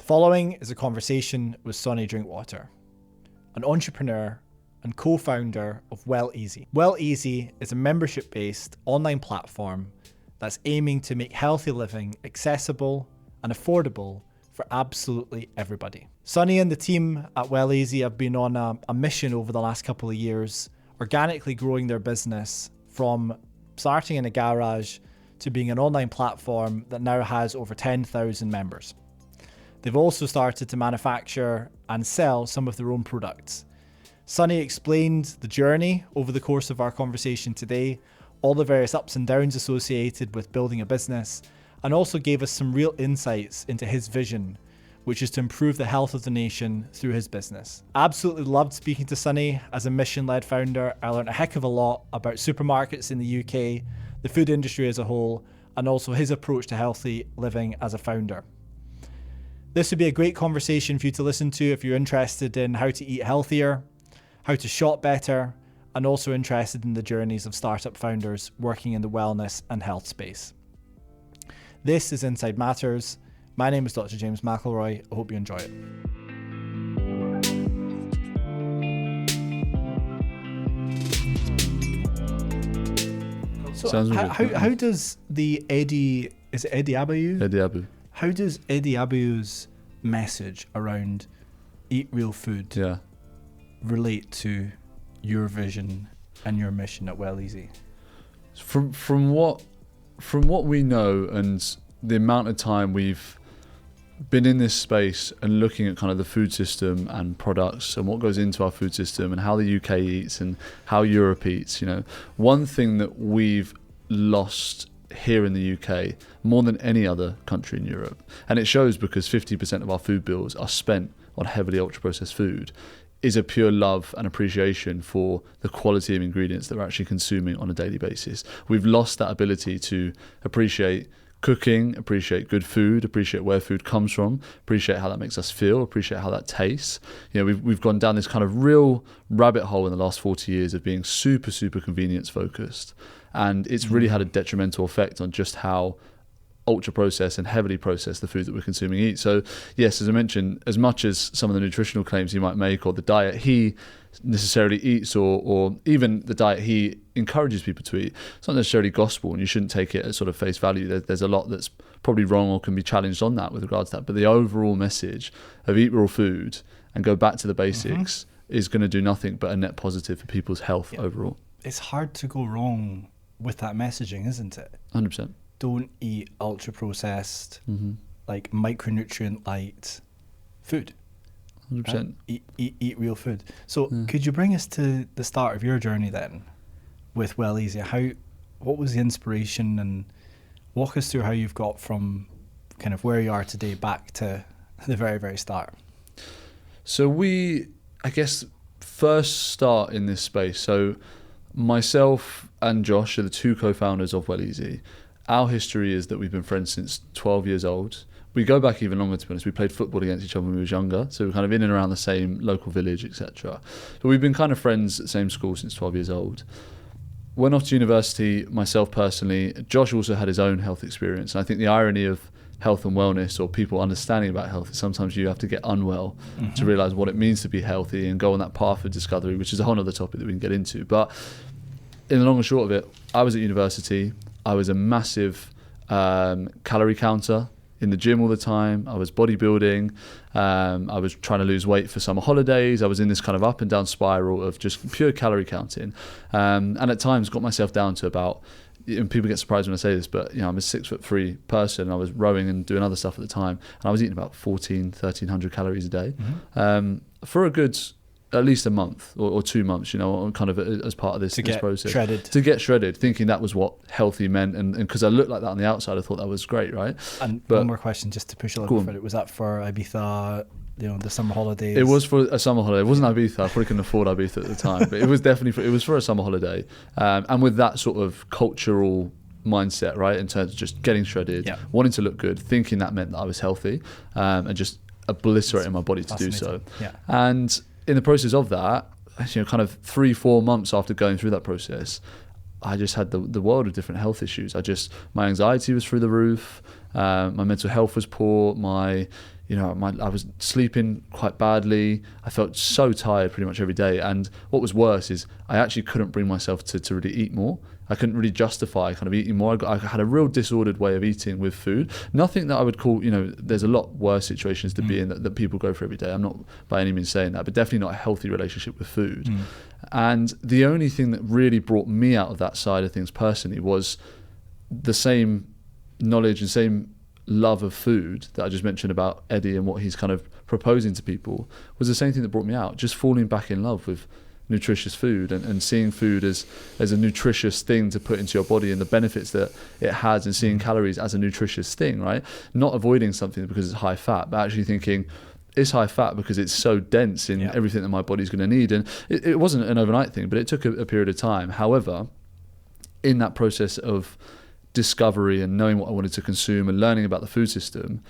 following is a conversation with Sonny Drinkwater, an entrepreneur and co-founder of WellEasy. WellEasy is a membership-based online platform that's aiming to make healthy living accessible and affordable for absolutely everybody. Sonny and the team at WellEasy have been on a mission over the last couple of years, organically growing their business from starting in a garage to being an online platform that now has over 10,000 members. They've also started to manufacture and sell some of their own products. Sonny explained the journey over the course of our conversation today, all the various ups and downs associated with building a business, and also gave us some real insights into his vision, which is to improve the health of the nation through his business. Absolutely loved speaking to Sonny. As a mission-led founder, I learned a heck of a lot about supermarkets in the UK, the food industry as a whole, and also his approach to healthy living as a founder. This would be a great conversation for you to listen to if you're interested in how to eat healthier, how to shop better, and also interested in the journeys of startup founders working in the wellness and health space. This is Inside Matters. My name is Dr. James McElroy. I hope you enjoy it. So how does the Eddie Abu? Eddie Abu. How does Eddie Abu's message around eat real food relate to your vision and your mission at WellEasy? From what we know and the amount of time we've been in this space and looking at kind of the food system and products and what goes into our food system and how the UK eats and how Europe eats, one thing that we've lost here in the UK more than any other country in Europe, and it shows because 50% of our food bills are spent on heavily ultra processed food, is a pure love and appreciation for the quality of ingredients that we're actually consuming on a daily basis. We've lost that ability to appreciate cooking, appreciate good food, appreciate where food comes from, appreciate how that makes us feel, appreciate how that tastes. We've gone down this kind of real rabbit hole in the last 40 years of being super, super convenience focused. And it's really had a detrimental effect on just how ultra processed and heavily processed the food that we're consuming eat. So yes, as I mentioned, as much as some of the nutritional claims he might make or the diet he necessarily eats or even the diet he encourages people to eat, it's not necessarily gospel and you shouldn't take it at sort of face value. There's a lot that's probably wrong or can be challenged on that with regards to that. But the overall message of eat real food and go back to the basics is going to do nothing but a net positive for people's health overall. It's hard to go wrong with that messaging, isn't it? 100%. Don't eat ultra processed, like micronutrient light food. 100%. Eat real food. So could you bring us to the start of your journey then with WellEasy? What was the inspiration, and walk us through how you've got from kind of where you are today back to the very, very start? So I guess, first start in this space. So myself and Josh are the two co-founders of WellEasy. Our history is that we've been friends since 12 years old. We go back even longer, to be honest. We played football against each other when we were younger, so we're kind of in and around the same local village, etc. But we've been kind of friends at the same school since 12 years old. Went off to university, myself personally. Josh also had his own health experience, and I think the irony of health and wellness, or people understanding about health, is sometimes you have to get unwell to realise what it means to be healthy and go on that path of discovery, which is a whole other topic that we can get into. But in the long and short of it, I was at university. I was a massive calorie counter in the gym all the time. I was bodybuilding. I was trying to lose weight for summer holidays. I was in this kind of up and down spiral of just pure calorie counting. And at times got myself down to about, and people get surprised when I say this, but I'm a 6'3" person. I was rowing and doing other stuff at the time. And I was eating about 1,300 calories a day for a good at least a month or 2 months, kind of as part of this process. To get shredded, thinking that was what healthy meant. And because I looked like that on the outside, I thought that was great, right? And one more question, just to push a little further. Was that for Ibiza, the summer holidays? It was for a summer holiday. It wasn't Ibiza. I probably couldn't afford Ibiza at the time. But it was definitely it was for a summer holiday. And with that sort of cultural mindset, right, in terms of just getting shredded, wanting to look good, thinking that meant that I was healthy, and just obliterating my body to do so. Yeah. And in the process of that, kind of 3-4 months after going through that process, I just had the world of different health issues. My anxiety was through the roof. My mental health was poor. My I was sleeping quite badly. I felt so tired pretty much every day. And what was worse is I actually couldn't bring myself to really eat more. I couldn't really justify kind of eating more. I had a real disordered way of eating with food. Nothing that I would call, there's a lot worse situations to be in that people go through every day. I'm not by any means saying that, but definitely not a healthy relationship with food. And the only thing that really brought me out of that side of things personally was the same knowledge and same love of food that I just mentioned about Eddie and what he's kind of proposing to people was the same thing that brought me out. Just falling back in love with nutritious food and seeing food as a nutritious thing to put into your body and the benefits that it has, and seeing calories as a nutritious thing, right? Not avoiding something because it's high fat, but actually thinking it's high fat because it's so dense in everything that my body's going to need. And it wasn't an overnight thing, but it took a period of time. However, in that process of discovery and knowing what I wanted to consume and learning about the food system,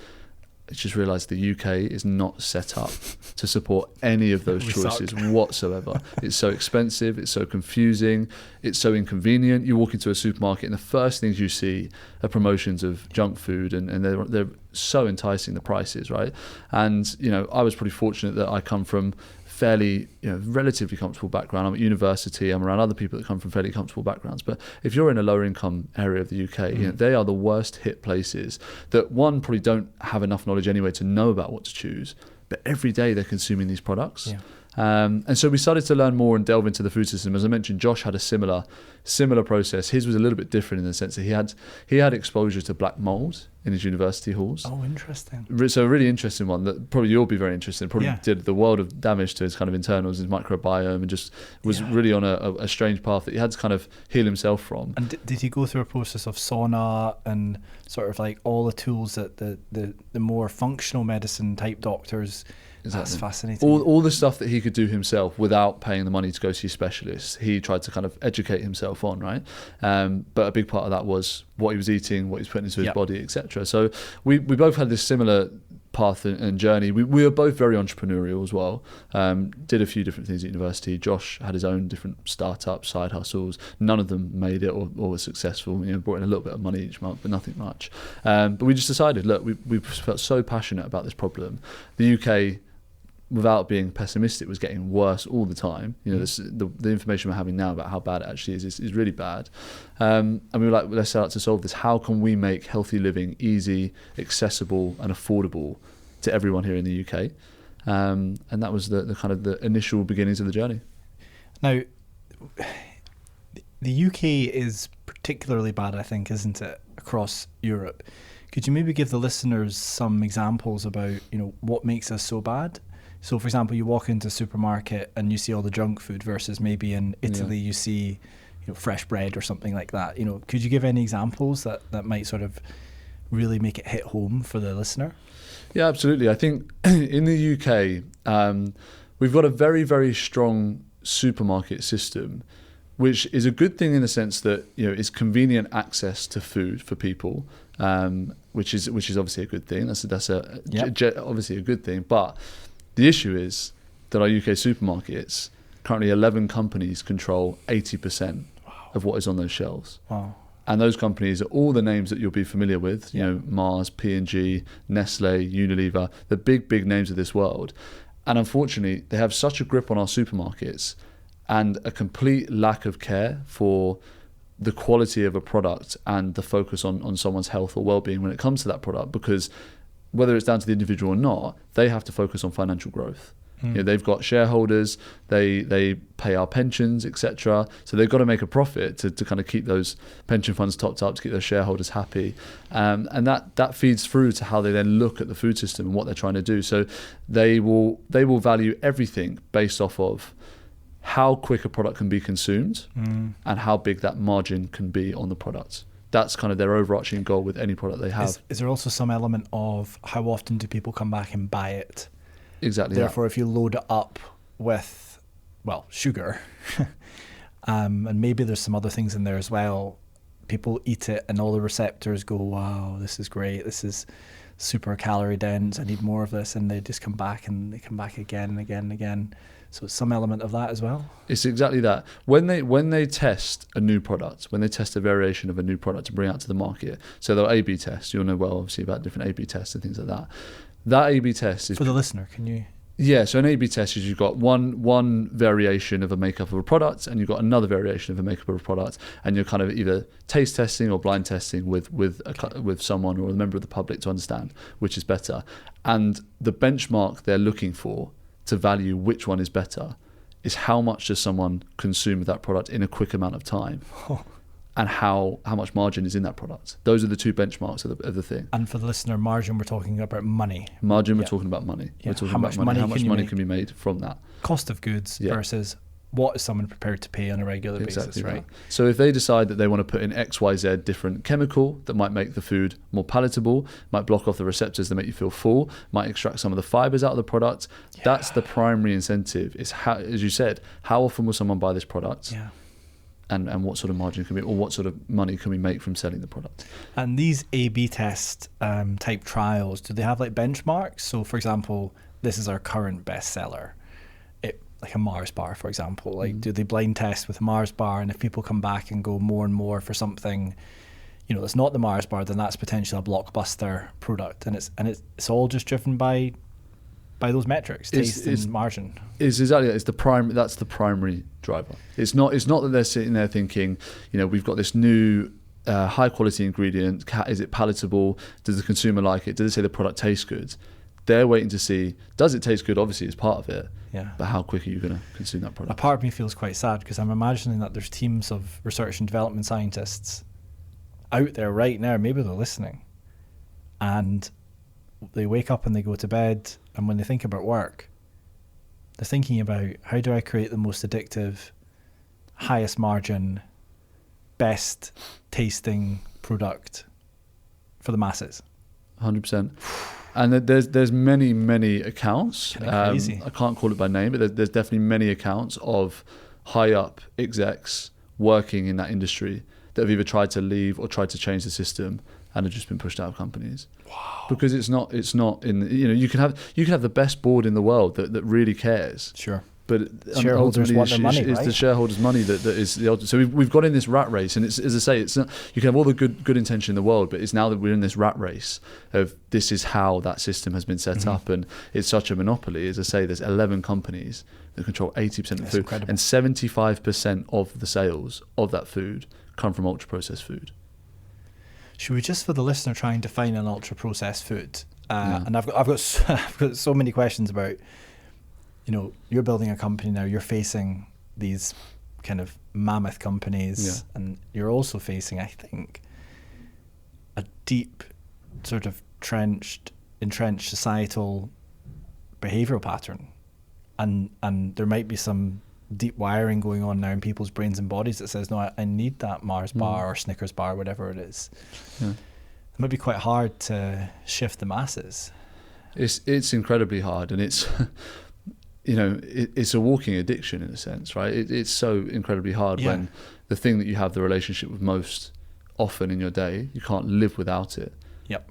I just realised the UK is not set up to support any of those choices whatsoever. It's so expensive, it's so confusing, it's so inconvenient. You walk into a supermarket and the first things you see are promotions of junk food, and they're so enticing, the prices, right? And I was pretty fortunate that I come from fairly, relatively comfortable background. I'm at university, I'm around other people that come from fairly comfortable backgrounds. But if you're in a lower income area of the UK, they are the worst hit places that, one, probably don't have enough knowledge anyway to know about what to choose, but every day they're consuming these products. And so we started to learn more and delve into the food system. As I mentioned, Josh had a similar process. His was a little bit different in the sense that he had exposure to black mold in his university halls. Oh, interesting. So a really interesting one that probably you'll be very interested in. Probably did the world of damage to his kind of internals, his microbiome, and just was really on a strange path that he had to kind of heal himself from. And did he go through a process of sauna and sort of like all the tools that the more functional medicine type doctors? Exactly. That's fascinating. All the stuff that he could do himself without paying the money to go see specialists, he tried to kind of educate himself on, right? But a big part of that was what he was eating, what he was putting into his body, etc. So we both had this similar path and journey. We were both very entrepreneurial as well. Did a few different things at university. Josh had his own different startups, side hustles. None of them made it or were successful. Brought in a little bit of money each month, but nothing much. But we just decided, look, we felt so passionate about this problem. The UK, without being pessimistic, was getting worse all the time. The information we're having now about how bad it actually is really bad. And we were like, let's set out to solve this. How can we make healthy living easy, accessible and affordable to everyone here in the UK? And that was the kind of the initial beginnings of the journey. Now, the UK is particularly bad, I think, isn't it, across Europe? Could you maybe give the listeners some examples about, what makes us so bad? So, for example, you walk into a supermarket and you see all the junk food versus maybe in Italy you see, fresh bread or something like that. Could you give any examples that might sort of really make it hit home for the listener? Yeah, absolutely. I think in the UK, we've got a very, very strong supermarket system, which is a good thing in the sense that it's convenient access to food for people, which is obviously a good thing. That's obviously a good thing, but the issue is that our UK supermarkets, currently 11 companies control 80% of what is on those shelves. Wow. And those companies are all the names that you'll be familiar with, Mars, P&G, Nestle, Unilever, the big names of this world. And unfortunately, they have such a grip on our supermarkets and a complete lack of care for the quality of a product and the focus on someone's health or well-being when it comes to that product, because whether it's down to the individual or not, they have to focus on financial growth. They've got shareholders, they pay our pensions, etc. So they've got to make a profit to kind of keep those pension funds topped up, to keep their shareholders happy. And that feeds through to how they then look at the food system and what they're trying to do. So they will value everything based off of how quick a product can be consumed and how big that margin can be on the product. That's kind of their overarching goal with any product they have. Is there also some element of how often do people come back and buy it? Exactly. Therefore, if you load it up with, sugar, and maybe there's some other things in there as well, people eat it and all the receptors go, wow, this is great. This is super calorie dense. I need more of this. And they just come back and they come back again and again and again. So it's some element of that as well. It's exactly that. When they test a new product, when they test a variation of a new product to bring out to the market, so they'll A/B test. You'll know well, obviously, about different A/B tests and things like that. That A/B test is For the listener, can you? Yeah, so an A/B test is you've got one variation of a makeup of a product, and you've got another variation of a makeup of a product, and you're kind of either taste testing or blind testing with someone or a member of the public to understand which is better. And the benchmark they're looking for to value which one is better is how much does someone consume of that product in a quick amount of time. And how much margin is in that product. Those are the two benchmarks of the thing. And for the listener, margin, we're talking about money. Margin, we're talking about money. Yeah. We're talking How about much money How much can you money make? can be made from that? Cost of goods versus what is someone prepared to pay on a regular basis, right? That. So if they decide that they want to put in XYZ different chemical that might make the food more palatable, might block off the receptors that make you feel full, might extract some of the fibers out of the product, that's the primary incentive. Is how, as you said, how often will someone buy this product? Yeah. And what sort of margin can we, or what sort of money can we make from selling the product? And these A/B test type trials, do they have like benchmarks? So, for example, this is our current bestseller, like a Mars bar, for example. Like, do they blind test with a Mars bar? And if people come back and go more and more for something, that's not the Mars bar, then that's potentially a blockbuster product. And it's all just driven by those metrics, taste and margin. It's exactly it's the primary. That's the primary driver. It's not that they're sitting there thinking, we've got this new high quality ingredient. Is it palatable? Does the consumer like it? Does it say the product tastes good? They're waiting to see, does it taste good? Obviously, it's part of it. Yeah. But how quick are you going to consume that product? A part of me feels quite sad because I'm imagining that there's teams of research and development scientists out there right now. Maybe they're listening, and they wake up and they go to bed, and when they think about work, they're thinking about, how do I create the most addictive, highest margin, best tasting product for the masses? 100%. And there's many accounts. Crazy. I can't call it by name, but there's definitely many accounts of high up execs working in that industry that have either tried to leave or tried to change the system and have just been pushed out of companies. Wow. Because it's not in, you can have the best board in the world that really cares. Sure. But shareholders want their money, it's right? the shareholders' money that is the ultimate. So we've got in this rat race, and it's, as I say, it's not, you can have all the good intention in the world, but it's now that we're in this rat race of this is how that system has been set up, and it's such a monopoly. As I say, there's 11 companies that control 80% of the food, incredible. and 75% of the sales of that food come from ultra processed food. Should we just, for the listener, try and define an ultra processed food? And I've got so many questions about. You're building a company now, you're facing these kind of mammoth companies, and you're also facing, I think, a deep sort of entrenched societal behavioral pattern. And there might be some deep wiring going on now in people's brains and bodies that says, no, I need that Mars bar or Snickers bar, whatever it is. Yeah. It might be quite hard to shift the masses. It's incredibly hard, and it's... it's a walking addiction in a sense, right? It's so incredibly hard when the thing that you have the relationship with most often in your day, you can't live without it. Yep.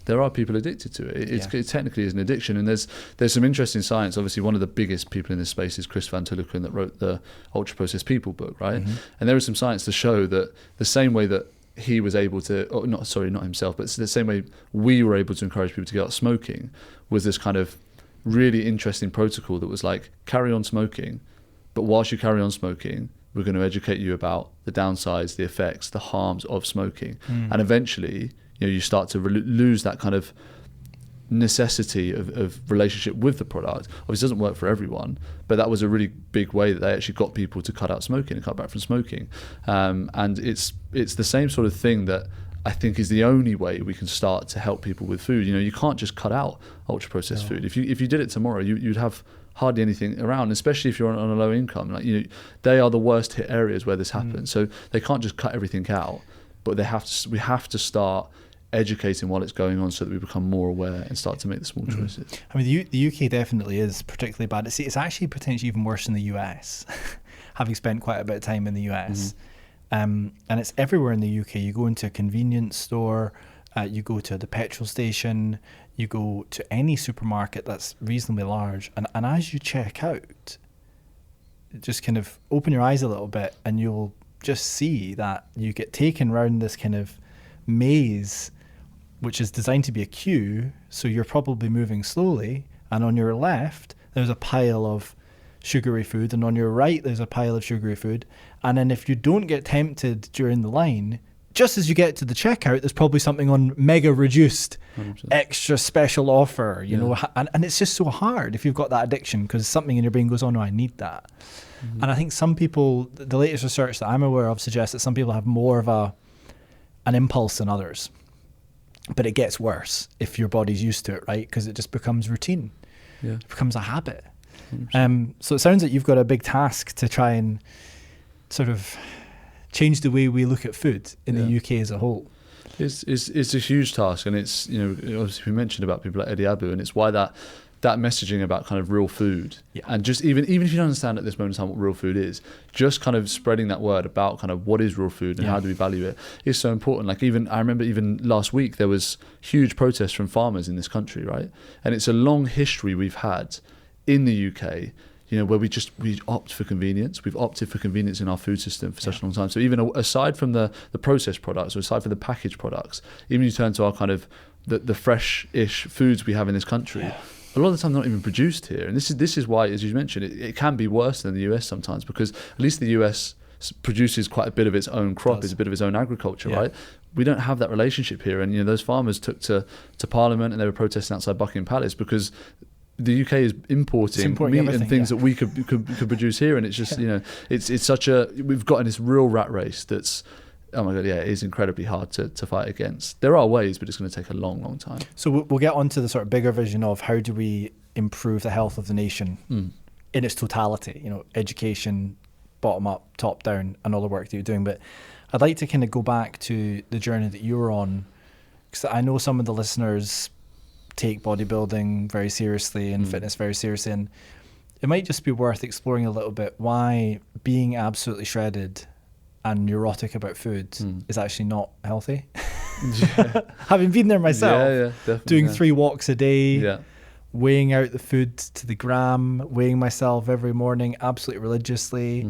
There are people addicted to it. It technically is an addiction, and there's some interesting science. Obviously, one of the biggest people in this space is Chris Van Tulleken, that wrote the Ultra Processed People book, right? Mm-hmm. And there is some science to show that the same way that he was able to, not himself, but the same way we were able to encourage people to get out smoking was this kind of really interesting protocol that was like, carry on smoking, but whilst you carry on smoking, we're going to educate you about the downsides, the effects, the harms of smoking. And eventually, you start to lose that kind of necessity of relationship with the product. Obviously, it doesn't work for everyone, but that was a really big way that they actually got people to cut out smoking and cut back from smoking. And it's the same sort of thing that I think is the only way we can start to help people with food. You can't just cut out ultra processed food. If you did it tomorrow, you'd have hardly anything around, especially if you're on a low income. They are the worst hit areas where this happens. So they can't just cut everything out, but we have to start educating while it's going on so that we become more aware and start to make the small choices. I mean, the UK definitely is particularly bad. It's actually potentially even worse in the US, having spent quite a bit of time in the US. And it's everywhere in the UK. You go into a convenience store, you go to the petrol station, you go to any supermarket that's reasonably large, and as you check out, just kind of open your eyes a little bit and you'll just see that you get taken around this kind of maze which is designed to be a queue, so you're probably moving slowly, and on your left there's a pile of sugary food, and on your right there's a pile of sugary food, and then if you don't get tempted during the line, just as you get to the checkout, there's probably something on mega reduced, 100%. extra special offer, you know, and it's just so hard if you've got that addiction, because something in your brain goes, oh no, I need that. And I think some people, the latest research that I'm aware of suggests that some people have more of an impulse than others, but it gets worse if your body's used to it, right? Because it just becomes routine. Yeah. It becomes a habit. So it sounds like you've got a big task to try and sort of change the way we look at food in the UK as a whole. It's a huge task, and it's, you know, obviously we mentioned about people like Eddie Abu, and it's why that messaging about kind of real food, and just even if you don't understand at this moment in time what real food is, just kind of spreading that word about kind of what is real food and how do we value it is so important. Like I remember even last week there was huge protests from farmers in this country, right? And it's a long history we've had in the UK, you know, where we opt for convenience. We've opted for convenience in our food system for such a long time. So even aside from the processed products, or aside from the packaged products, even you turn to our kind of the fresh-ish foods we have in this country, a lot of the time not even produced here. And this is why, as you mentioned, it can be worse than the US sometimes, because at least the US produces quite a bit of its own crop, it's a bit of its own agriculture, right? We don't have that relationship here. And, you know, those farmers took to Parliament and they were protesting outside Buckingham Palace because the UK is importing meat and things that we could produce here, and it's just, you know, it's such we've got in this real rat race that's, oh my God, it is incredibly hard to fight against. There are ways, but it's going to take a long, long time. So we'll get on to the sort of bigger vision of how do we improve the health of the nation in its totality, you know, education, bottom up, top down, and all the work that you're doing. But I'd like to kind of go back to the journey that you were on, because I know some of the listeners take bodybuilding very seriously and fitness very seriously, and it might just be worth exploring a little bit why being absolutely shredded and neurotic about food is actually not healthy. Having been there myself, doing 3 walks a day, weighing out the food to the gram, weighing myself every morning absolutely religiously,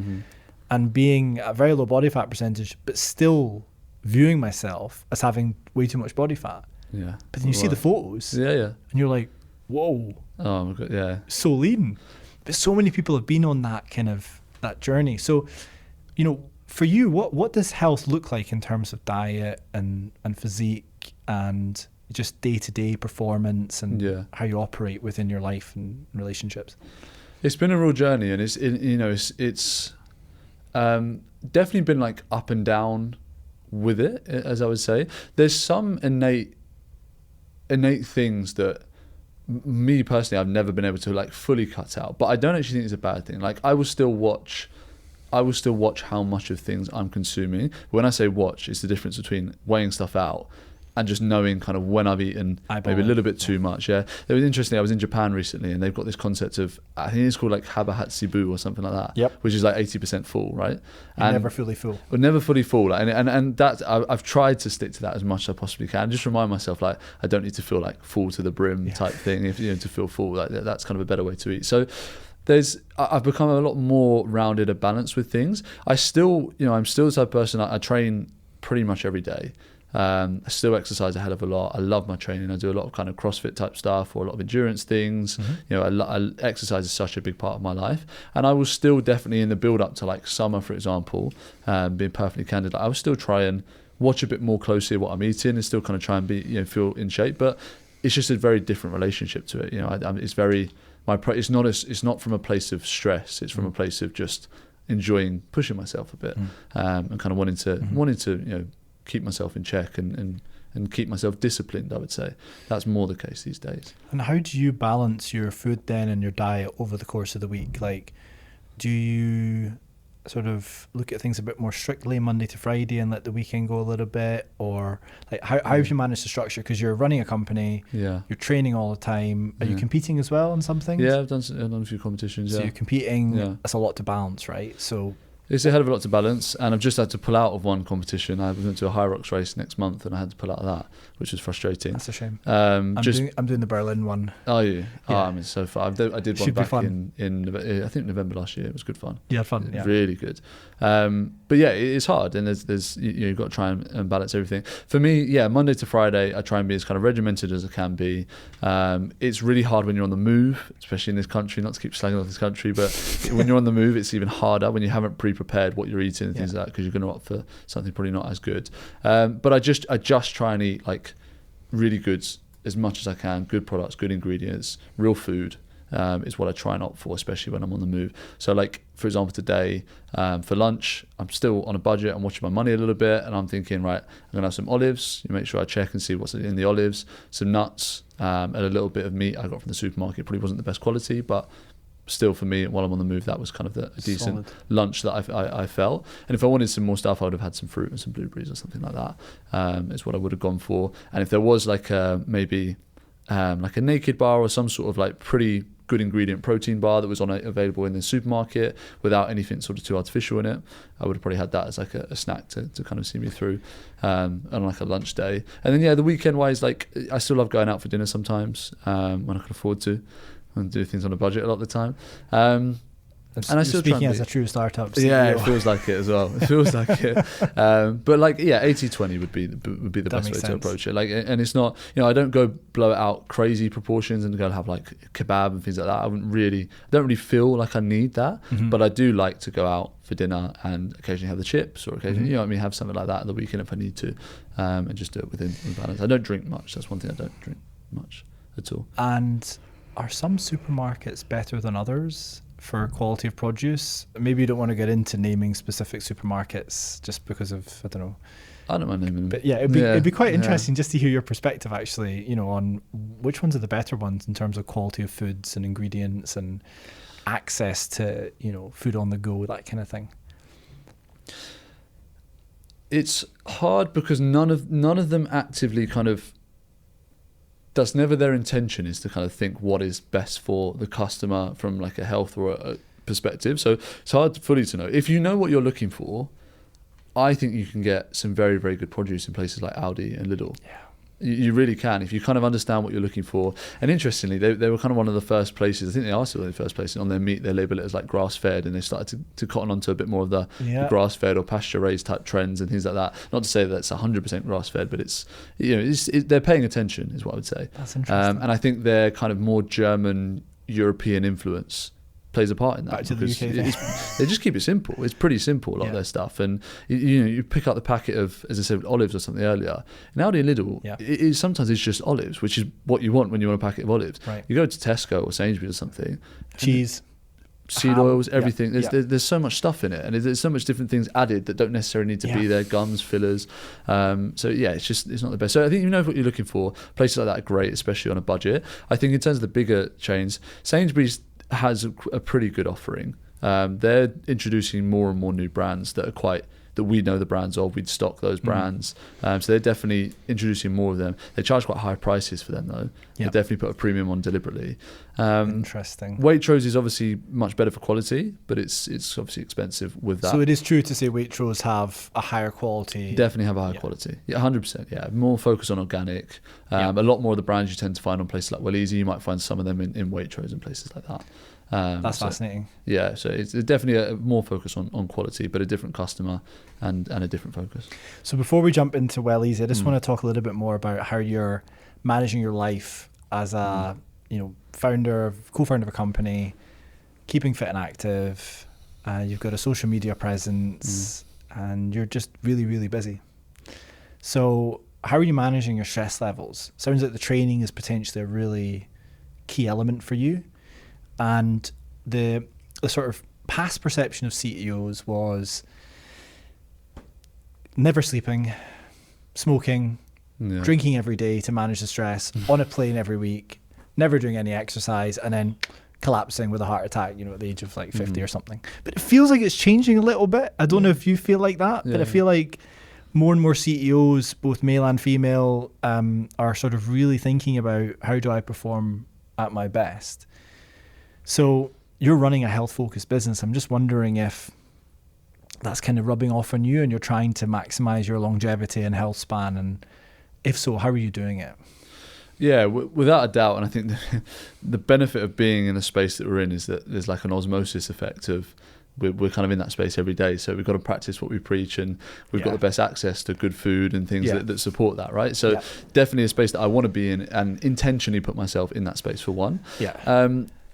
and being a very low body fat percentage, but still viewing myself as having way too much body fat. Yeah. But then you see the photos. And you're like, whoa. Oh my God, so lean. But so many people have been on that kind of that journey. So, you know, for you, what does health look like in terms of diet and physique and just day-to-day performance and how you operate within your life and relationships? It's been a real journey, and it's definitely been like up and down with it, as I would say. There's some innate things that me personally I've never been able to like fully cut out, but I don't actually think it's a bad thing. Like I will still watch how much of things I'm consuming. When I say watch, it's the difference between weighing stuff out and just knowing kind of when I've eaten maybe a little bit too much. It was interesting. I was in Japan recently, and they've got this concept of, I think it's called like habahatsubu or something like that, which is like 80% full, right? And never fully full. Or never fully full. And that I've tried to stick to that as much as I possibly can. Just remind myself, like, I don't need to feel like full to the brim type thing. If to feel full, like that's kind of a better way to eat. So I've become a lot more rounded and balanced with things. I'm still the type of person, I train pretty much every day. I still exercise a hell of a lot. I love my training. I do a lot of kind of CrossFit type stuff or a lot of endurance things. Exercise is such a big part of my life, and I will still definitely in the build up to like summer, for example, being perfectly candid, I will still try and watch a bit more closely what I'm eating and still kind of try and be feel in shape. But it's just a very different relationship to it. It's very it's not from a place of stress. It's from a place of just enjoying pushing myself a bit and kind of wanting to keep myself in check and keep myself disciplined, I would say. That's more the case these days. And how do you balance your food then and your diet over the course of the week? Like, do you sort of look at things a bit more strictly Monday to Friday and let the weekend go a little bit? Or like how have you managed to structure? Because you're running a company, you're training all the time. Are you competing as well in some things? Yeah, I've done a few competitions. So you're competing, that's a lot to balance, right? So It's a hell of a lot to balance, and I've just had to pull out of one competition. I went to a High Rocks race next month, and I had to pull out of that, which was frustrating. That's a shame. I'm doing the Berlin one. Are you? Yeah. Oh, I mean, so far. I did one Should be back fun. in I think November last year. It was good fun. Yeah, fun. Yeah. Really good. But yeah, it's hard, and there's you've got to try and balance everything. For me, yeah, Monday to Friday, I try and be as kind of regimented as I can be. It's really hard when you're on the move, especially in this country. Not to keep slagging off this country, but when you're on the move, it's even harder when you haven't pre-prepared what you're eating and things like that, because you're going to opt for something probably not as good. But I just try and eat like really good as much as I can. Good products, good ingredients, real food. Is what I try and opt for, especially when I'm on the move. So like, for example, today for lunch, I'm still on a budget. I'm watching my money a little bit, and I'm thinking, right, I'm going to have some olives. You make sure I check and see what's in the olives, some nuts, and a little bit of meat I got from the supermarket. Probably wasn't the best quality, but still for me, while I'm on the move, that was kind of a decent lunch that I felt. And if I wanted some more stuff, I would have had some fruit and some blueberries or something like that, is what I would have gone for. And if there was like maybe like a naked bar or some sort of like pretty good ingredient protein bar that was available in the supermarket without anything sort of too artificial in it, I would have probably had that as like a snack to kind of see me through on like a lunch day. And then the weekend wise, like I still love going out for dinner sometimes when I can afford to, and do things on a budget a lot of the time. And I still speaking as a true startup CEO. Yeah, it feels like it as well. It feels like it. But like, 80-20 would be the best way to approach it. Like, and it's not, I don't go blow it out crazy proportions and go have like kebab and things like that. I don't really feel like I need that, but I do like to go out for dinner and occasionally have the chips, or occasionally, have something like that at the weekend if I need to, and just do it within balance. I don't drink much. That's one thing I don't drink much at all. And are some supermarkets better than others for quality of produce? Maybe you don't want to get into naming specific supermarkets just because of, I don't know. I don't mind naming them. But yeah, it'd be quite interesting just to hear your perspective actually, on which ones are the better ones in terms of quality of foods and ingredients and access to, food on the go, that kind of thing. It's hard because none of them actively kind of, that's never their intention, is to kind of think what is best for the customer from like a health or a perspective. So it's hard fully to know. If you know what you're looking for, I think you can get some very, very good produce in places like Aldi and Lidl. Yeah. You really can, if you kind of understand what you're looking for. And interestingly, they were kind of one of the first places, I think they are still the first places, on their meat, they label it as like grass-fed, and they started to cotton onto a bit more of the grass-fed or pasture-raised type trends and things like that. Not to say that it's 100% grass-fed, but it's, they're paying attention, is what I would say. That's interesting. And I think their kind of more German, European influence plays a part in that. Back to the UK. They just keep it simple. It's pretty simple, a lot of their stuff. And you pick up the packet of, as I said, olives or something earlier. In Aldi and Lidl, sometimes it's just olives, which is what you want when you want a packet of olives. Right. You go to Tesco or Sainsbury's or something. Cheese, seed oils, everything. There's so much stuff in it, and there's so much different things added that don't necessarily need to be there. Gums, fillers. It's not the best. So I think you know what you're looking for. Places like that are great, especially on a budget. I think in terms of the bigger chains, Sainsbury's has a pretty good offering. They're introducing more and more new brands that we know the brands of. We'd stock those brands. So they're definitely introducing more of them. They charge quite high prices for them though. They definitely put a premium on deliberately. Interesting. Waitrose is obviously much better for quality, but it's obviously expensive with that. So it is true to say Waitrose have a higher quality. Definitely have a higher quality. Yeah, 100%. Yeah, more focus on organic. A lot more of the brands you tend to find on places like WellEasy. You might find some of them in Waitrose and places like that. That's fascinating. Yeah, so it's definitely a more focus on quality, but a different customer and a different focus. So before we jump into WellEasy, I just want to talk a little bit more about how you're managing your life as a co-founder of a company, keeping fit and active. You've got a social media presence, and you're just really, really busy. So how are you managing your stress levels? Sounds like the training is potentially a really key element for you. And the sort of past perception of CEOs was never sleeping, smoking, drinking every day to manage the stress, on a plane every week, never doing any exercise, and then collapsing with a heart attack, at the age of like 50 or something. But it feels like it's changing a little bit. I don't know if you feel like that, but I feel like more and more CEOs, both male and female, are sort of really thinking about how do I perform at my best. So you're running a health-focused business. I'm just wondering if that's kind of rubbing off on you and you're trying to maximize your longevity and health span? And if so, how are you doing it? Yeah, without a doubt. And I think the benefit of being in the space that we're in is that there's like an osmosis effect of we're kind of in that space every day. So we've got to practice what we preach, and we've got the best access to good food and things that support that, right? So definitely a space that I want to be in, and intentionally put myself in that space for one.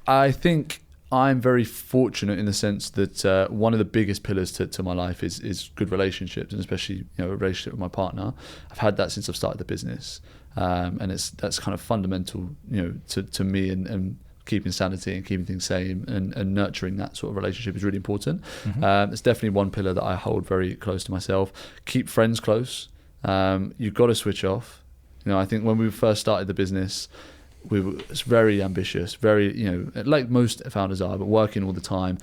I think I'm very fortunate in the sense that one of the biggest pillars to my life is good relationships, and especially a relationship with my partner. I've had that since I've started the business, and that's kind of fundamental, to me and keeping sanity and keeping things sane and nurturing that sort of relationship is really important. It's definitely one pillar that I hold very close to myself. Keep friends close. You've got to switch off. I think when we first started the business, we were very ambitious, very, like most founders are, but working all the time.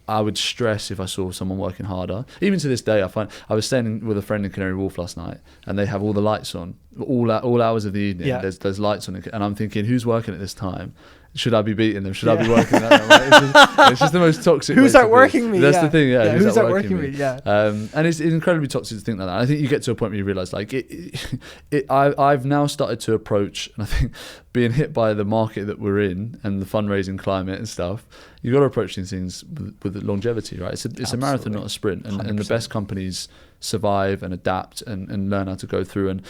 I would stress if I saw someone working harder. Even to this day, I was staying with a friend in Canary Wharf last night, and they have all the lights on, all hours of the evening. There's lights on, and I'm thinking, who's working at this time? Should I be beating them? Should I be working that? Right? It's just the most toxic. Who's outworking me? That's the thing. Who's outworking me? And it's incredibly toxic to think like that. I think you get to a point where you realise, like, I've now started to approach, and I think being hit by the market that we're in and the fundraising climate and stuff, you've got to approach these things with longevity, right? It's a marathon, not a sprint. And the best companies survive and adapt and learn how to go through. And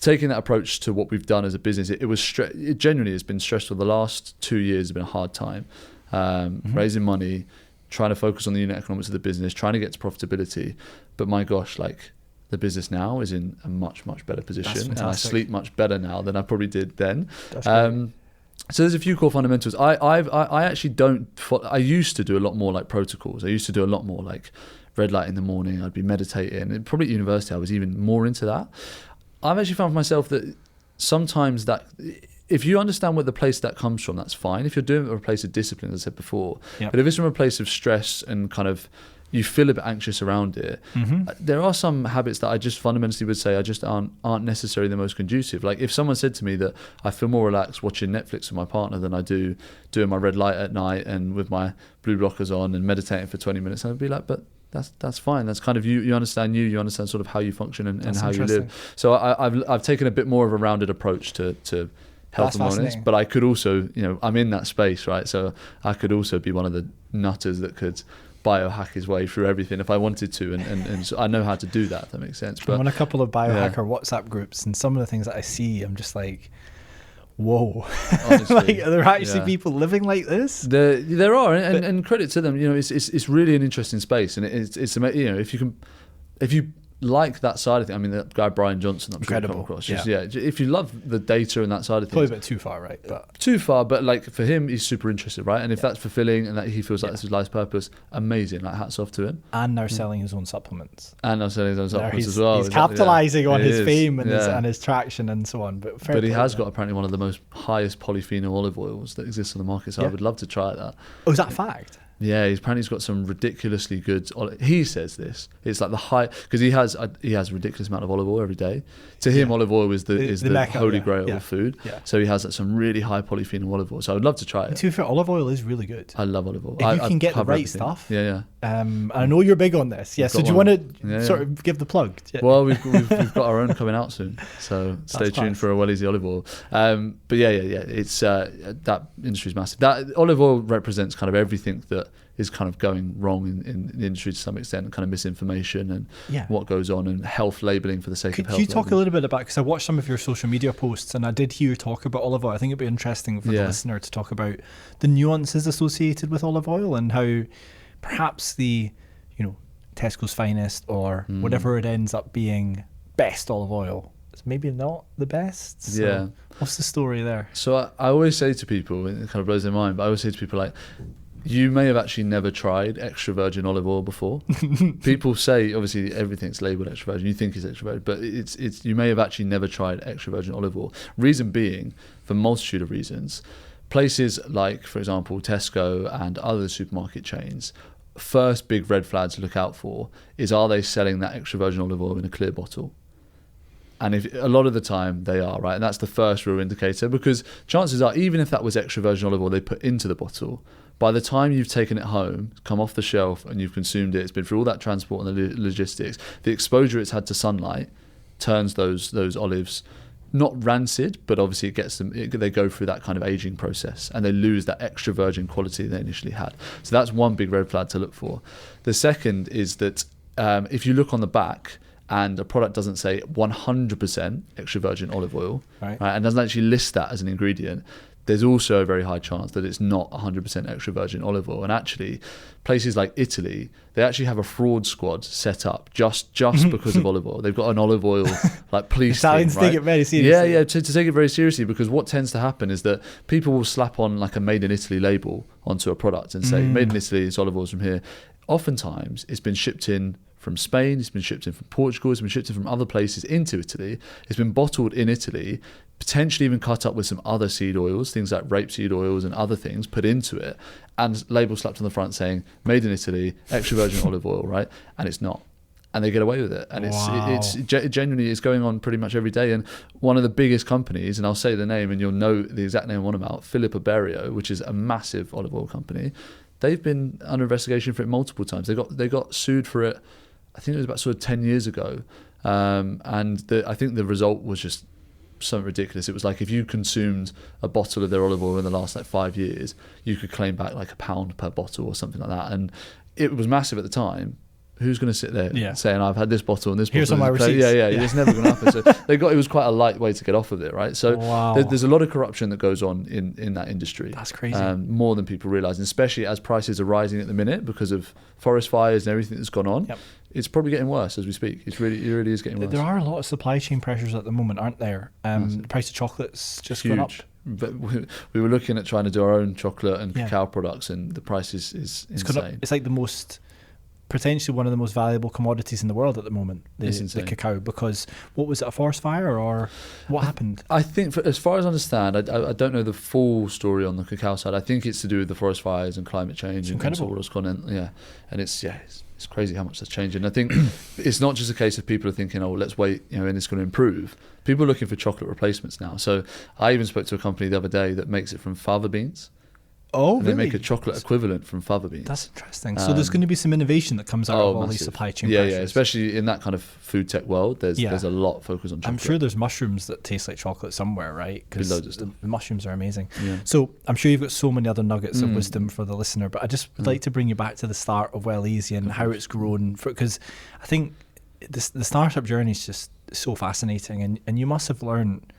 taking that approach to what we've done as a business, it genuinely has been stressful. The last 2 years have been a hard time. Raising money, trying to focus on the unit economics of the business, trying to get to profitability. But my gosh, like, the business now is in a much, much better position. And I sleep much better now than I probably did then. So there's a few core fundamentals. I actually don't, I used to do a lot more like protocols. I used to do a lot more like red light in the morning. I'd be meditating. And probably at university, I was even more into that. I've actually found for myself that sometimes that if you understand where the place that comes from, that's fine. If you're doing it from a place of discipline, as I said before, but if it's from a place of stress and kind of you feel a bit anxious around it, there are some habits that I just fundamentally would say I just aren't necessarily the most conducive. Like if someone said to me that I feel more relaxed watching Netflix with my partner than I do doing my red light at night and with my blue blockers on and meditating for 20 minutes, I'd be like, but that's fine. That's kind of you understand you understand sort of how you function and how you live. So I've taken a bit more of a rounded approach to health and wellness, but I could also, I'm in that space, right? So I could also be one of the nutters that could biohack his way through everything if I wanted to, and so I know how to do that, if that makes sense. But I'm on a couple of biohacker WhatsApp groups, and some of the things that I see, I'm just like, whoa. Honestly, like, are there actually people living like this? There are, and credit to them. It's really an interesting space, and it's if you like that side of things. I mean, that guy Brian Johnson, I'm sure you've come across. If you love the data and that side of things, probably a bit too far, right? But too far, but like for him, he's super interested, right? And if that's fulfilling and that he feels like this is his life's purpose, amazing. Like hats off to him. And now selling his own supplements. As well. He's capitalising on his fame and his traction and so on. But he has got apparently one of the most highest polyphenol olive oils that exists on the market. So I would love to try that. Oh, is that a fact? Yeah, he's got some ridiculously good. He says this. It's like the high, because he has a ridiculous amount of olive oil every day. To him, olive oil is the holy grail of food. Yeah. So he has some really high polyphenol olive oil. So I would love to try it. To be fair, olive oil is really good. I love olive oil. If you can get the right stuff. Yeah. I know you're big on this. Yeah. So do you want to sort of give the plug? Yeah. Well, we've got our own coming out soon. So stay tuned for a WellEasy olive oil. But yeah. It's that industry's massive. That olive oil represents kind of everything that is kind of going wrong in the industry to some extent, and kind of misinformation and what goes on, and health labeling for the sake of health. Could you talk a little bit about, because I watched some of your social media posts and I did hear you talk about olive oil. I think it'd be interesting for the listener to talk about the nuances associated with olive oil and how perhaps the, Tesco's Finest or whatever it ends up being, best olive oil, it's maybe not the best. So what's the story there? So I always say to people, it kind of blows their mind, but I always say to people, like, you may have actually never tried extra virgin olive oil before. People say, obviously, everything's labelled extra virgin. You think it's extra virgin, but it's you may have actually never tried extra virgin olive oil. Reason being, for a multitude of reasons, places like, for example, Tesco and other supermarket chains, first big red flag to look out for is, are they selling that extra virgin olive oil in a clear bottle? And if a lot of the time they are, right? And that's the first real indicator, because chances are, even if that was extra virgin olive oil they put into the bottle, by the time you've taken it home, come off the shelf and you've consumed it, it's been through all that transport and the logistics, the exposure it's had to sunlight turns those olives not rancid, but obviously it gets them, they go through that kind of aging process and they lose that extra virgin quality they initially had. So that's one big red flag to look for. The second is that if you look on the back and a product doesn't say 100% extra virgin olive oil, right, and doesn't actually list that as an ingredient, there's also a very high chance that it's not 100% extra virgin olive oil. And actually, places like Italy, they actually have a fraud squad set up just because of olive oil. They've got an olive oil like police Italians team, right? take it very seriously. Yeah, to take it very seriously, because what tends to happen is that people will slap on like a made in Italy label onto a product and say made in Italy, it's olive oils from here. Oftentimes, it's been shipped in from Spain, it's been shipped in from Portugal, it's been shipped in from other places into Italy, it's been bottled in Italy, potentially even cut up with some other seed oils, things like rapeseed oils and other things put into it, and label slapped on the front saying made in Italy, extra virgin olive oil, right? And it's not. And they get away with it. And it's genuinely, it's going on pretty much every day. And one of the biggest companies, and I'll say the name and you'll know the exact name I'm on about, Philippa Berio, which is a massive olive oil company, they've been under investigation for it multiple times. They got sued for it, I think it was about sort of 10 years ago. I think the result was just something ridiculous. It was like if you consumed a bottle of their olive oil in the last like 5 years, you could claim back like £1 per bottle or something like that. And it was massive at the time. Who's going to sit there saying I've had this bottle and this Here's bottle? all my receipts. Yeah. It's never going to happen. So it was quite a light way to get off of it, right? So there's a lot of corruption that goes on in that industry. That's crazy. More than people realise, and especially as prices are rising at the minute because of forest fires and everything that's gone on. Yep. It's probably getting worse as we speak. It really is getting worse. There are a lot of supply chain pressures at the moment, aren't there? The price of chocolate's just gone up. But we were looking at trying to do our own chocolate and cacao products, and the price is insane. It's like potentially one of the most valuable commodities in the world at the moment, the cacao, because what was it, a forest fire or what happened? I think, as far as I understand, I don't know the full story on the cacao side. I think it's to do with the forest fires and climate change and all those and it's crazy how much that's changing. I think it's not just a case of people are thinking, oh, let's wait, and it's going to improve. People are looking for chocolate replacements now. So I even spoke to a company the other day that makes it from fava beans. Oh, and really? They make a chocolate equivalent from fava beans. That's interesting. So there's going to be some innovation that comes out of all these supply chain pressures. Yeah, especially in that kind of food tech world. There's a lot focused on chocolate. I'm sure there's mushrooms that taste like chocolate somewhere, right? Because the mushrooms are amazing. Yeah. So I'm sure you've got so many other nuggets of wisdom for the listener, but I just would like to bring you back to the start of WellEasy and how it's grown. Because I think the startup journey is just so fascinating, and you must have learned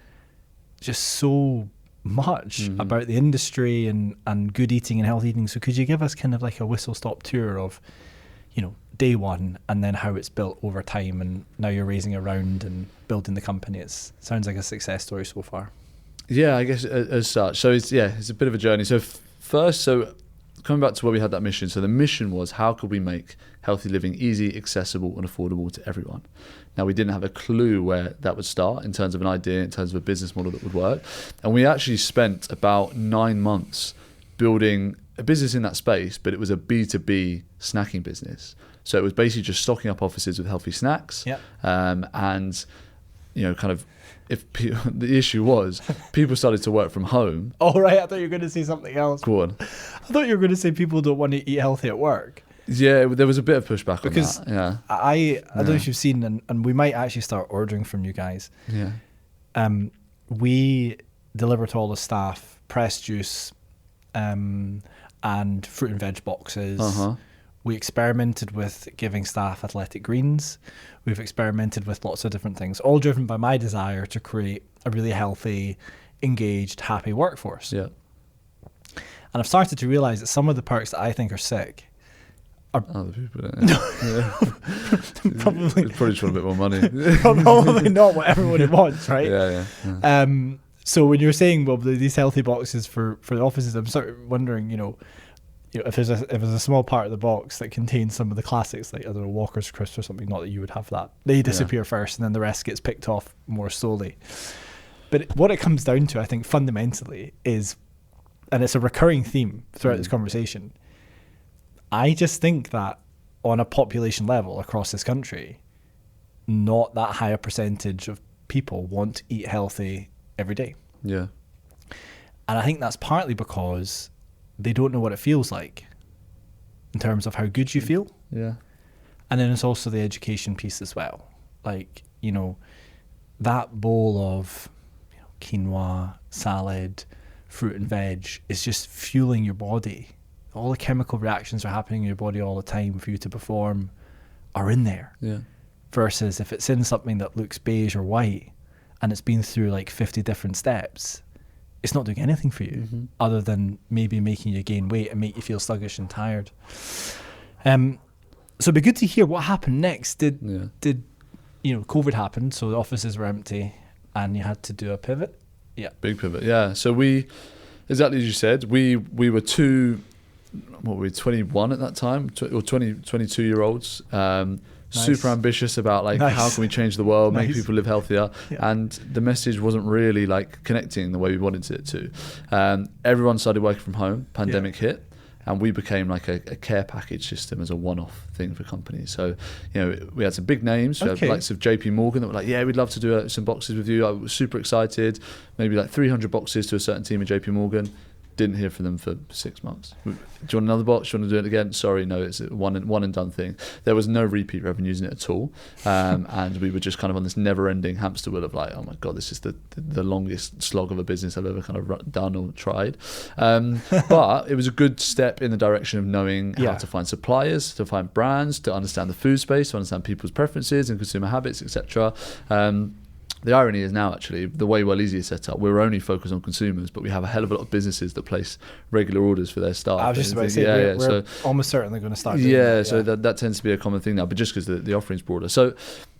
just so much about the industry and good eating and healthy eating. So could you give us kind of like a whistle-stop tour of, day one and then how it's built over time, and now you're raising around and building the company? It sounds like a success story so far. Yeah, I guess as such. So it's a bit of a journey. So first, coming back to where we had that mission. So the mission was, how could we make healthy living easy, accessible and affordable to everyone? Now, we didn't have a clue where that would start in terms of an idea, in terms of a business model that would work. And we actually spent about 9 months building a business in that space, but it was a B2B snacking business. So it was basically just stocking up offices with healthy snacks. Yep. The issue was people started to work from home. Oh, right. I thought you were going to say something else. Go on. I thought you were going to say people don't want to eat healthy at work. Yeah, there was a bit of pushback because on that. Yeah. I don't know if you've seen, and we might actually start ordering from you guys. Yeah. We deliver to all the staff pressed juice and fruit and veg boxes. Uh-huh. We experimented with giving staff athletic greens. We've experimented with lots of different things, all driven by my desire to create a really healthy, engaged, happy workforce. Yeah. And I've started to realize that some of the perks that I think are sick are other people. probably just want a bit more money. Probably not what everybody wants, right? Yeah. So when you're saying, well, these healthy boxes for the offices, I'm sort of wondering, if there's a small part of the box that contains some of the classics, like, I don't know, Walker's Crisps or something, not that you would have that. They disappear first, and then the rest gets picked off more slowly. But what it comes down to, I think, fundamentally is, and it's a recurring theme throughout this conversation, I just think that on a population level across this country, not that high a percentage of people want to eat healthy every day. Yeah. And I think that's partly because they don't know what it feels like in terms of how good you feel. Yeah. And then it's also the education piece as well. Like, you know, that bowl of quinoa, salad, fruit and veg is just fueling your body. All the chemical reactions are happening in your body all the time for you to perform are in there. Yeah. Versus if it's in something that looks beige or white and it's been through like 50 different steps, it's not doing anything for you other than maybe making you gain weight and make you feel sluggish and tired. So it'd be good to hear what happened next. Did COVID happened, so the offices were empty and you had to do a pivot? Yeah. Big pivot, yeah. So we, exactly as you said, we were 21 at that time, or 22-year-olds. Nice. Super ambitious about like how can we change the world, make people live healthier, and the message wasn't really like connecting the way we wanted it to. Everyone started working from home, pandemic hit, and we became like a care package system as a one-off thing for companies. So, we had some big names, we had the likes of JP Morgan that were like, yeah, we'd love to do some boxes with you. I was super excited, maybe like 300 boxes to a certain team at JP Morgan. Didn't hear from them for 6 months. Do you want another box? Do you want to do it again? Sorry, no, it's a one and done thing. There was no repeat revenues in it at all. And we were just kind of on this never ending hamster wheel of like, oh my God, this is the longest slog of a business I've ever kind of done or tried. But it was a good step in the direction of knowing how to find suppliers, to find brands, to understand the food space, to understand people's preferences and consumer habits, etc. The irony is now, actually, the way WellEasy is set up, we're only focused on consumers, but we have a hell of a lot of businesses that place regular orders for their staff. I was just about to say, we're almost certainly going to start doing that. So that tends to be a common thing now, but just because the offering's broader. So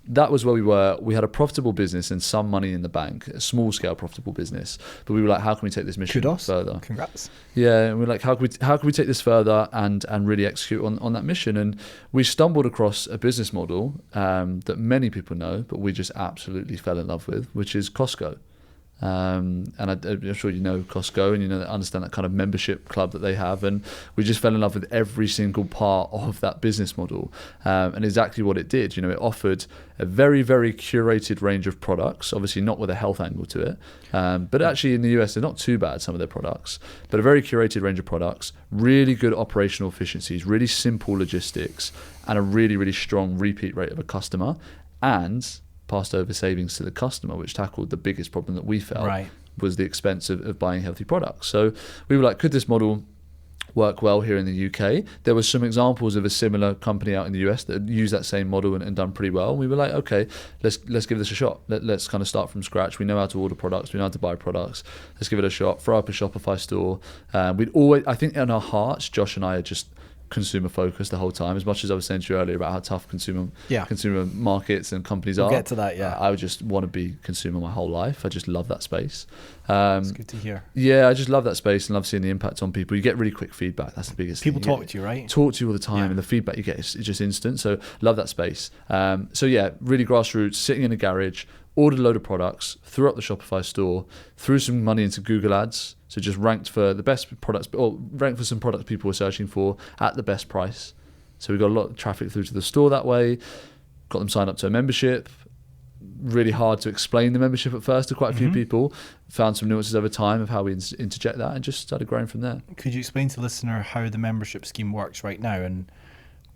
that was where we were. We had a profitable business and some money in the bank, a small scale profitable business, but we were like, how can we take this mission further? Congrats. Yeah, and we're like, how can we take this further and really execute on that mission? And we stumbled across a business model that many people know, but we just absolutely fell in love with, which is Costco. And I'm sure you know Costco and understand that kind of membership club that they have, and we just fell in love with every single part of that business model, and exactly what it did. It offered a very, very curated range of products, obviously not with a health angle to it, but actually in the US they're not too bad, some of their products, but a very curated range of products, really good operational efficiencies, really simple logistics, and a really, really strong repeat rate of a customer, and passed over savings to the customer, which tackled the biggest problem that we felt was the expense of buying healthy products. So we were like, could this model work well here in the UK? There were some examples of a similar company out in the US that had used that same model and done pretty well. And we were like, okay, let's give this a shot. Let's kind of start from scratch. We know how to order products. We know how to buy products. Let's give it a shot. Throw up a Shopify store. We'd always, I think in our hearts, Josh and I are just consumer focused the whole time, as much as I was saying to you earlier about how tough consumer markets and companies are. We'll get to that. I would just want to be consumer my whole life. I just love that space. It's good to hear. Yeah, I just love that space and love seeing the impact on people. You get really quick feedback. That's the biggest thing. People talk to you, right? Talk to you all the time, and the feedback you get is just instant. So love that space. So yeah, really grassroots, sitting in a garage, ordered a load of products, threw up the Shopify store, threw some money into Google Ads. So just ranked for the best products, or ranked for some products people were searching for at the best price. So we got a lot of traffic through to the store that way, got them signed up to a membership. Really hard to explain the membership at first to quite a few people. Found some nuances over time of how we interject that, and just started growing from there. Could you explain to the listener how the membership scheme works right now, and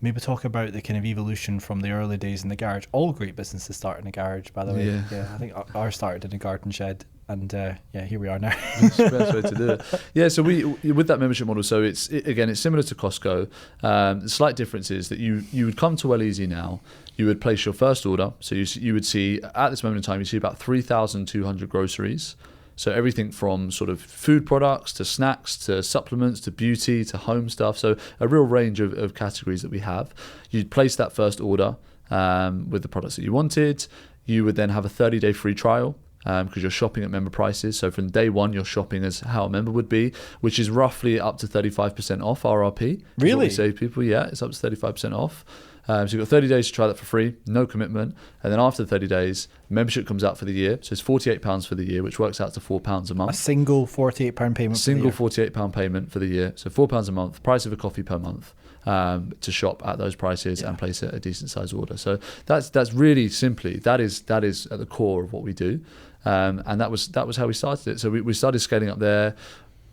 maybe talk about the kind of evolution from the early days in the garage? All great businesses start in a garage, by the way. Yeah, I think ours started in a garden shed. And here we are now. That's the best way to do it. Yeah, so we with that membership model, so it's similar to Costco. The slight difference is that you would come to WellEasy now, you would place your first order. So you would see, at this moment in time, you see about 3,200 groceries. So everything from sort of food products to snacks to supplements to beauty to home stuff. So a real range of categories that we have. You'd place that first order with the products that you wanted. You would then have a 30-day free trial. Because you're shopping at member prices. So from day one, you're shopping as how a member would be, which is roughly up to 35% off RRP. Really? We say to people, yeah, it's up to 35% off. So you've got 30 days to try that for free, no commitment. And then after the 30 days, membership comes out for the year. So it's £48 for the year, which works out to £4 a month. A single £48 payment. Single £48 payment for the year. So £4 a month, price of a coffee per month. To shop at those prices and place a decent size order. So that's really simply that is at the core of what we do, and that was how we started it. So we started scaling up there.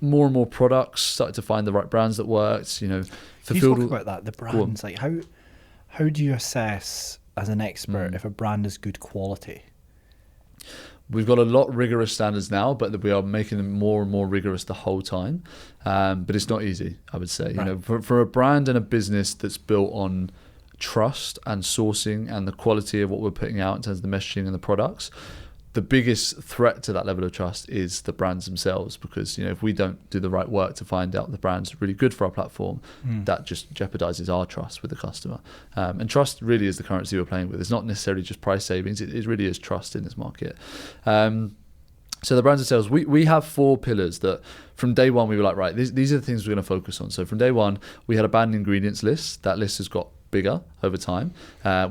More and more products, started to find the right brands that worked. Can you talk about that, the brands? Like how do you assess as an expert if a brand is good quality? We've got a lot rigorous standards now, but we are making them more and more rigorous the whole time. But it's not easy, I would say. Right. For a brand and a business that's built on trust and sourcing and the quality of what we're putting out in terms of the messaging and the products, the biggest threat to that level of trust is the brands themselves, because if we don't do the right work to find out the brand's really good for our platform, that just jeopardizes our trust with the customer. And trust really is the currency we're playing with. It's not necessarily just price savings, it really is trust in this market. So the brands themselves, we have 4 pillars that from day one we were like, right, these are the things we're going to focus on. So from day one we had a banned ingredients list. That list has got bigger over time.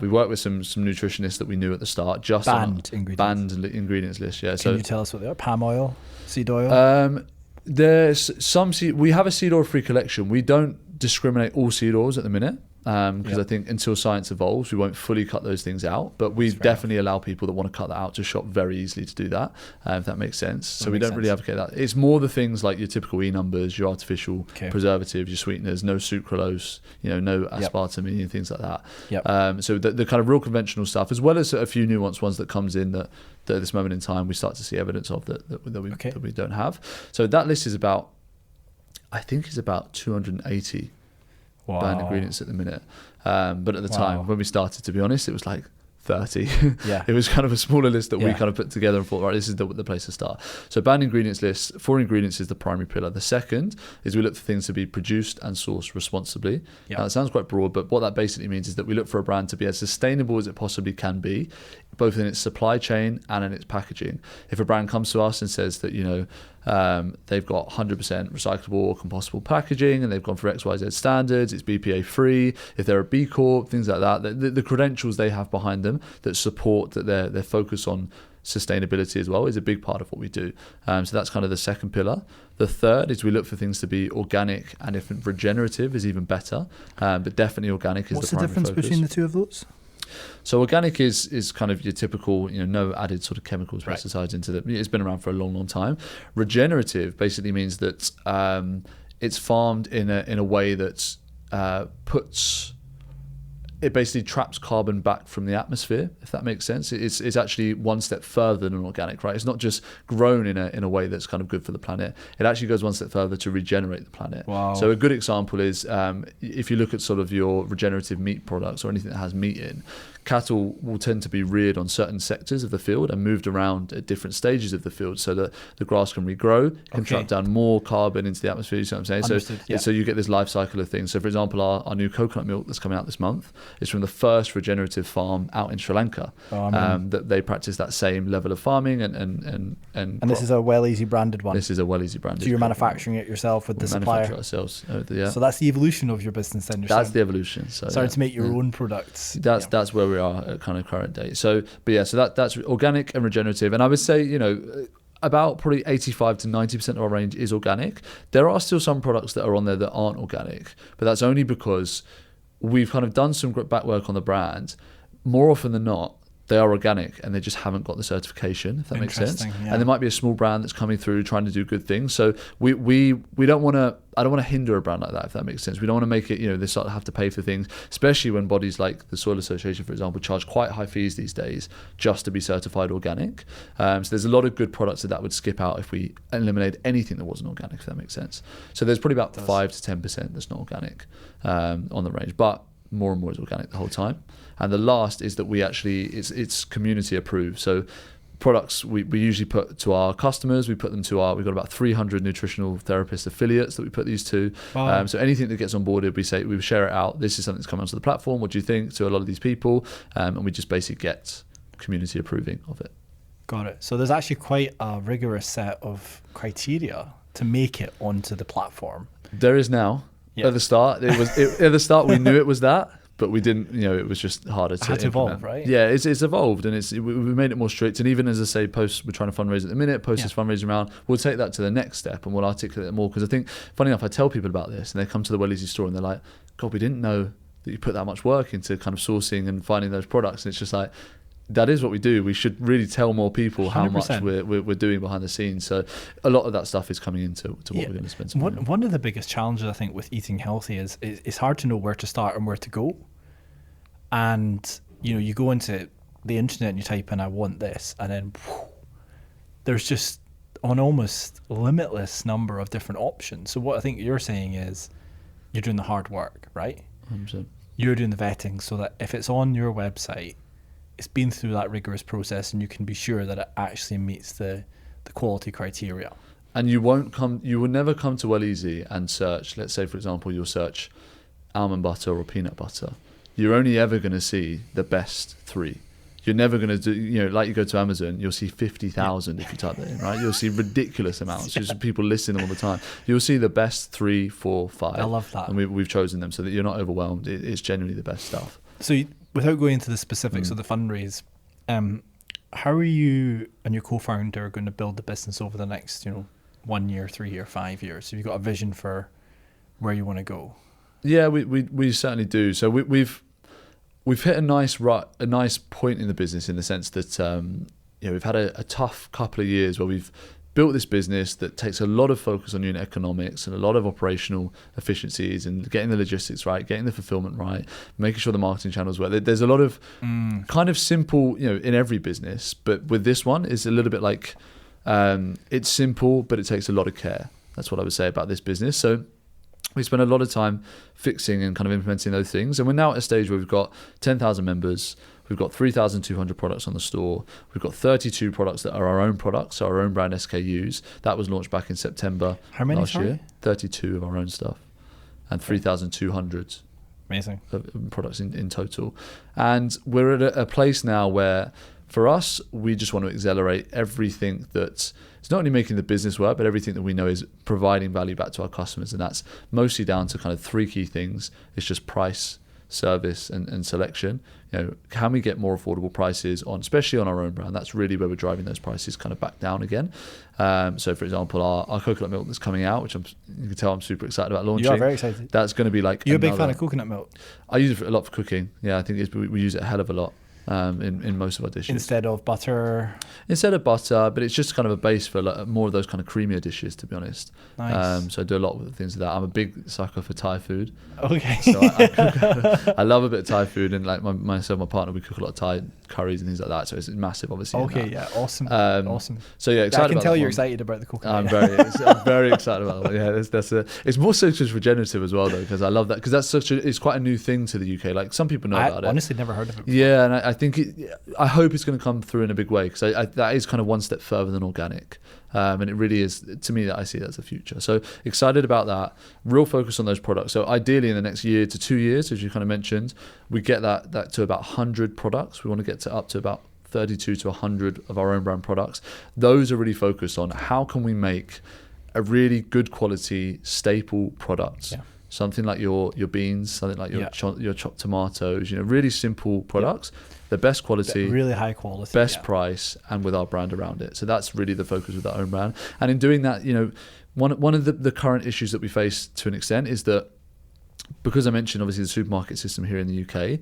We worked with some nutritionists that we knew at the start. Just banned ingredients list. Yeah. Can you tell us what they are? Palm oil, seed oil. There's some we have a seed oil free collection. We don't discriminate all seed oils at the minute. Because I think until science evolves, we won't fully cut those things out. But we definitely allow people that want to cut that out to shop very easily to do that, if that makes sense. So we don't really advocate that. It's more the things like your typical E-numbers, your artificial preservatives, your sweeteners, no sucralose, no aspartame and things like that. So the kind of real conventional stuff, as well as a few nuanced ones that comes in that at this moment in time we start to see evidence of that we don't have. So that list is about 280 banned ingredients at the minute, but at the time when we started, to be honest, it was like 30. It was kind of a smaller list that we kind of put together and thought, right, this is the place to start. So banned ingredients list, 4 ingredients is the primary pillar. The second is we look for things to be produced and sourced responsibly. Now, it sounds quite broad, but what that basically means is that we look for a brand to be as sustainable as it possibly can be, both in its supply chain and in its packaging. If a brand comes to us and says that they've got 100% recyclable or compostable packaging and they've gone for XYZ standards, it's BPA free, if they're a B Corp, things like that, the credentials they have behind them that support that their focus on sustainability as well is a big part of what we do. So that's kind of the second pillar. The third is we look for things to be organic, and if regenerative is even better, but definitely organic is the primary focus. What's the difference between the two of those? So organic is kind of your typical, no added sort of chemicals, pesticides into it. It's been around for a long, long time. Regenerative basically means that it's farmed in a way that it basically traps carbon back from the atmosphere, if that makes sense. It's actually one step further than organic, right? It's not just grown in a way that's kind of good for the planet. It actually goes one step further to regenerate the planet. Wow. So a good example is if you look at sort of your regenerative meat products or anything that has meat in, cattle will tend to be reared on certain sectors of the field and moved around at different stages of the field so that the grass can regrow, can trap down more carbon into the atmosphere, you see what I'm saying? Understood, so you get this life cycle of things. So for example, our new coconut milk that's coming out this month is from the first regenerative farm out in Sri Lanka. That they practice that same level of farming and this is a WellEasy branded one. This is a WellEasy branded. So you're manufacturing it yourself with the supplier. Manufacture it ourselves. So that's the evolution of your business then. That's the evolution. So starting to make your own products. That's where we are at kind of current day. So that's organic and regenerative, and I would say about probably 85 to 90% of our range is organic. There are still some products that are on there that aren't organic, but that's only because we've kind of done some back work on the brand. More often than not, they are organic and they just haven't got the certification, if that makes sense. Yeah. And there might be a small brand that's coming through trying to do good things. So we don't want to, I don't want to hinder a brand like that, if that makes sense. We don't want to make it, they start to have to pay for things, especially when bodies like the Soil Association, for example, charge quite high fees these days just to be certified organic. So there's a lot of good products that would skip out if we eliminate anything that wasn't organic, if that makes sense. So there's probably about 5 to 10% that's not organic on the range, but more and more is organic the whole time. And the last is that we actually, it's community approved. So products we usually put to our customers, we've got about 300 nutritional therapist affiliates that we put these to. Wow. So anything that gets onboarded, we share it out. This is something that's coming onto the platform. What do you think? To a lot of these people. And we just basically get community approving of it. Got it. So there's actually quite a rigorous set of criteria to make it onto the platform. There is now. At the start, at the start we knew it was that. but we didn't, it was just harder to It had to implement. evolve, right? Yeah, it's evolved, and we made it more strict. And even as I say, we're trying to fundraise at the minute, this fundraising round, we'll take that to the next step and we'll articulate it more. Because I think, funny enough, I tell people about this and they come to the WellEasy store and they're like, God, we didn't know that you put that much work into kind of sourcing and finding those products. And it's just like, that is what we do. We should really tell more people 100%. How much we're doing behind the scenes. So a lot of that stuff is coming into what we're going to spend some money on. One of the biggest challenges, I think, with eating healthy is it's hard to know where to start and where to go. And, you go into the internet and you type in, I want this, and then there's just an almost limitless number of different options. So what I think you're saying is you're doing the hard work, right? 100%. You're doing the vetting so that if it's on your website, it's been through that rigorous process and you can be sure that it actually meets the quality criteria. And you will never come to WellEasy and search, let's say, for example, you'll search almond butter or peanut butter. You're only ever going to see the best 3. You're never going to do, like you go to Amazon, you'll see 50,000 if you type that in, right? You'll see ridiculous amounts. Just people listing them all the time. You'll see the best 3, 4, 5. I love that. And we've chosen them so that you're not overwhelmed. It's genuinely the best stuff. So without going into the specifics of the fundraise, how are you and your co-founder going to build the business over the next, 1 year, 3 year, 5 years? Have you got a vision for where you want to go? Yeah, we certainly do. So we've hit a nice point in the business in the sense that we've had a tough couple of years where we've built this business that takes a lot of focus on unit economics and a lot of operational efficiencies and getting the logistics right, getting the fulfillment right, making sure the marketing channels work. There's a lot of kind of simple, in every business, but with this one, it's a little bit like it's simple, but it takes a lot of care. That's what I would say about this business. So we spend a lot of time fixing and kind of implementing those things. And we're now at a stage where we've got 10,000 members. We've got 3,200 products on the store. We've got 32 products that are our own products, so our own brand SKUs. That was launched back in September last year. 32 of our own stuff and 3,200 amazing products in total. And we're at a place now where, for us, we just want to accelerate everything that's not only making the business work, but everything that we know is providing value back to our customers. And that's mostly down to kind of 3 key things. It's just price, service, and selection. Can we get more affordable prices especially on our own brand? That's really where we're driving those prices kind of back down again. So for example, our coconut milk that's coming out, which you can tell I'm super excited about launching. You are very excited. That's going to be like, you're a big fan of coconut milk. I use it a lot for cooking. Yeah, I think we use it a hell of a lot. In most of our dishes. Instead of butter, but it's just kind of a base for more of those kind of creamier dishes, to be honest. Nice. So I do a lot with things like that. I'm a big sucker for Thai food. Okay. So I love a bit of Thai food, and like myself and my partner, we cook a lot of Thai curries and things like that. So it's massive, obviously. Okay, yeah, awesome. Awesome. So yeah, excited. I can tell you're excited about the coconut. I'm very excited about that. Yeah, it's more so just regenerative as well, though, because I love that, because that's it's quite a new thing to the UK. Like, some people know about it. I honestly never heard of it before. Yeah, and I think I hope it's going to come through in a big way, because that is kind of one step further than organic. And it really is, to me, that I see that as the future. So excited about that. Real focus on those products. So ideally in the next year to 2 years, as you kind of mentioned, we get that to about 100 products. We want to get up to about 32 to 100 of our own brand products. Those are really focused on how can we make a really good quality staple product. Yeah. Something like your beans, something like your chopped tomatoes, really simple products. The best quality, really high quality, best price, and with our brand around it. So that's really the focus with our own brand. And in doing that, one of the current issues that we face to an extent is that, because I mentioned obviously the supermarket system here in the UK,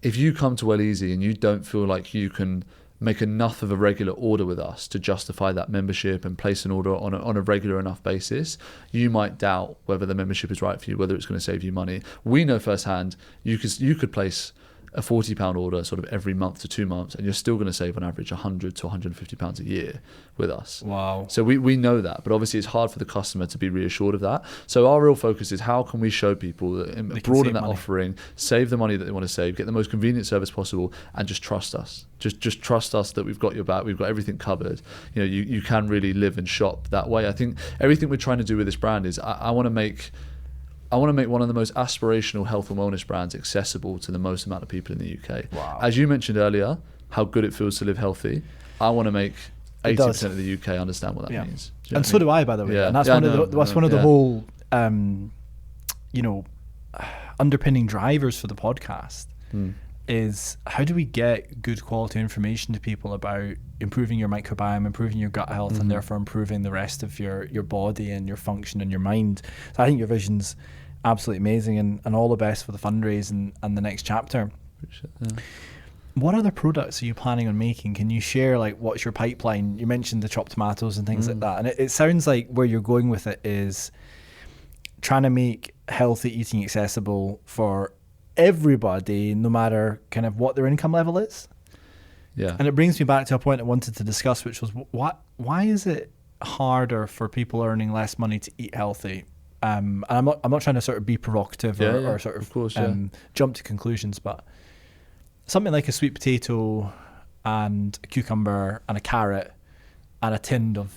if you come to WellEasy and you don't feel like you can make enough of a regular order with us to justify that membership and place an order on a regular enough basis, you might doubt whether the membership is right for you, whether it's going to save you money. We know firsthand you could place a £40 order sort of every month to 2 months, and you're still going to save on average £100 to £150 a year with us. Wow. So we know that, but obviously it's hard for the customer to be reassured of that. So our real focus is how can we show people that broaden that offering, save the money that they want to save, get the most convenient service possible, and just trust us. Just trust us that we've got your back, we've got everything covered. You can really live and shop that way. I think everything we're trying to do with this brand is I want to make one of the most aspirational health and wellness brands accessible to the most amount of people in the UK. Wow. As you mentioned earlier, how good it feels to live healthy. I want to make 80% of the UK understand what that means. And so do I, by the way. Yeah. And that's one of the whole, a underpinning drivers for the podcast is how do we get good quality information to people about improving your microbiome, improving your gut health, and therefore improving the rest of your body and your function and your mind. So I think your vision's absolutely amazing, and all the best for the fundraise and the next chapter. What other products are you planning on making? Can you share, like, what's your pipeline? You mentioned the chopped tomatoes and things like that, and it sounds like where you're going with it is trying to make healthy eating accessible for everybody, no matter kind of what their income level is. Yeah. And it brings me back to a point I wanted to discuss, which was why is it harder for people earning less money to eat healthy? And I'm not trying to sort of be provocative or sort of jump to conclusions, but something like a sweet potato and a cucumber and a carrot and a tin of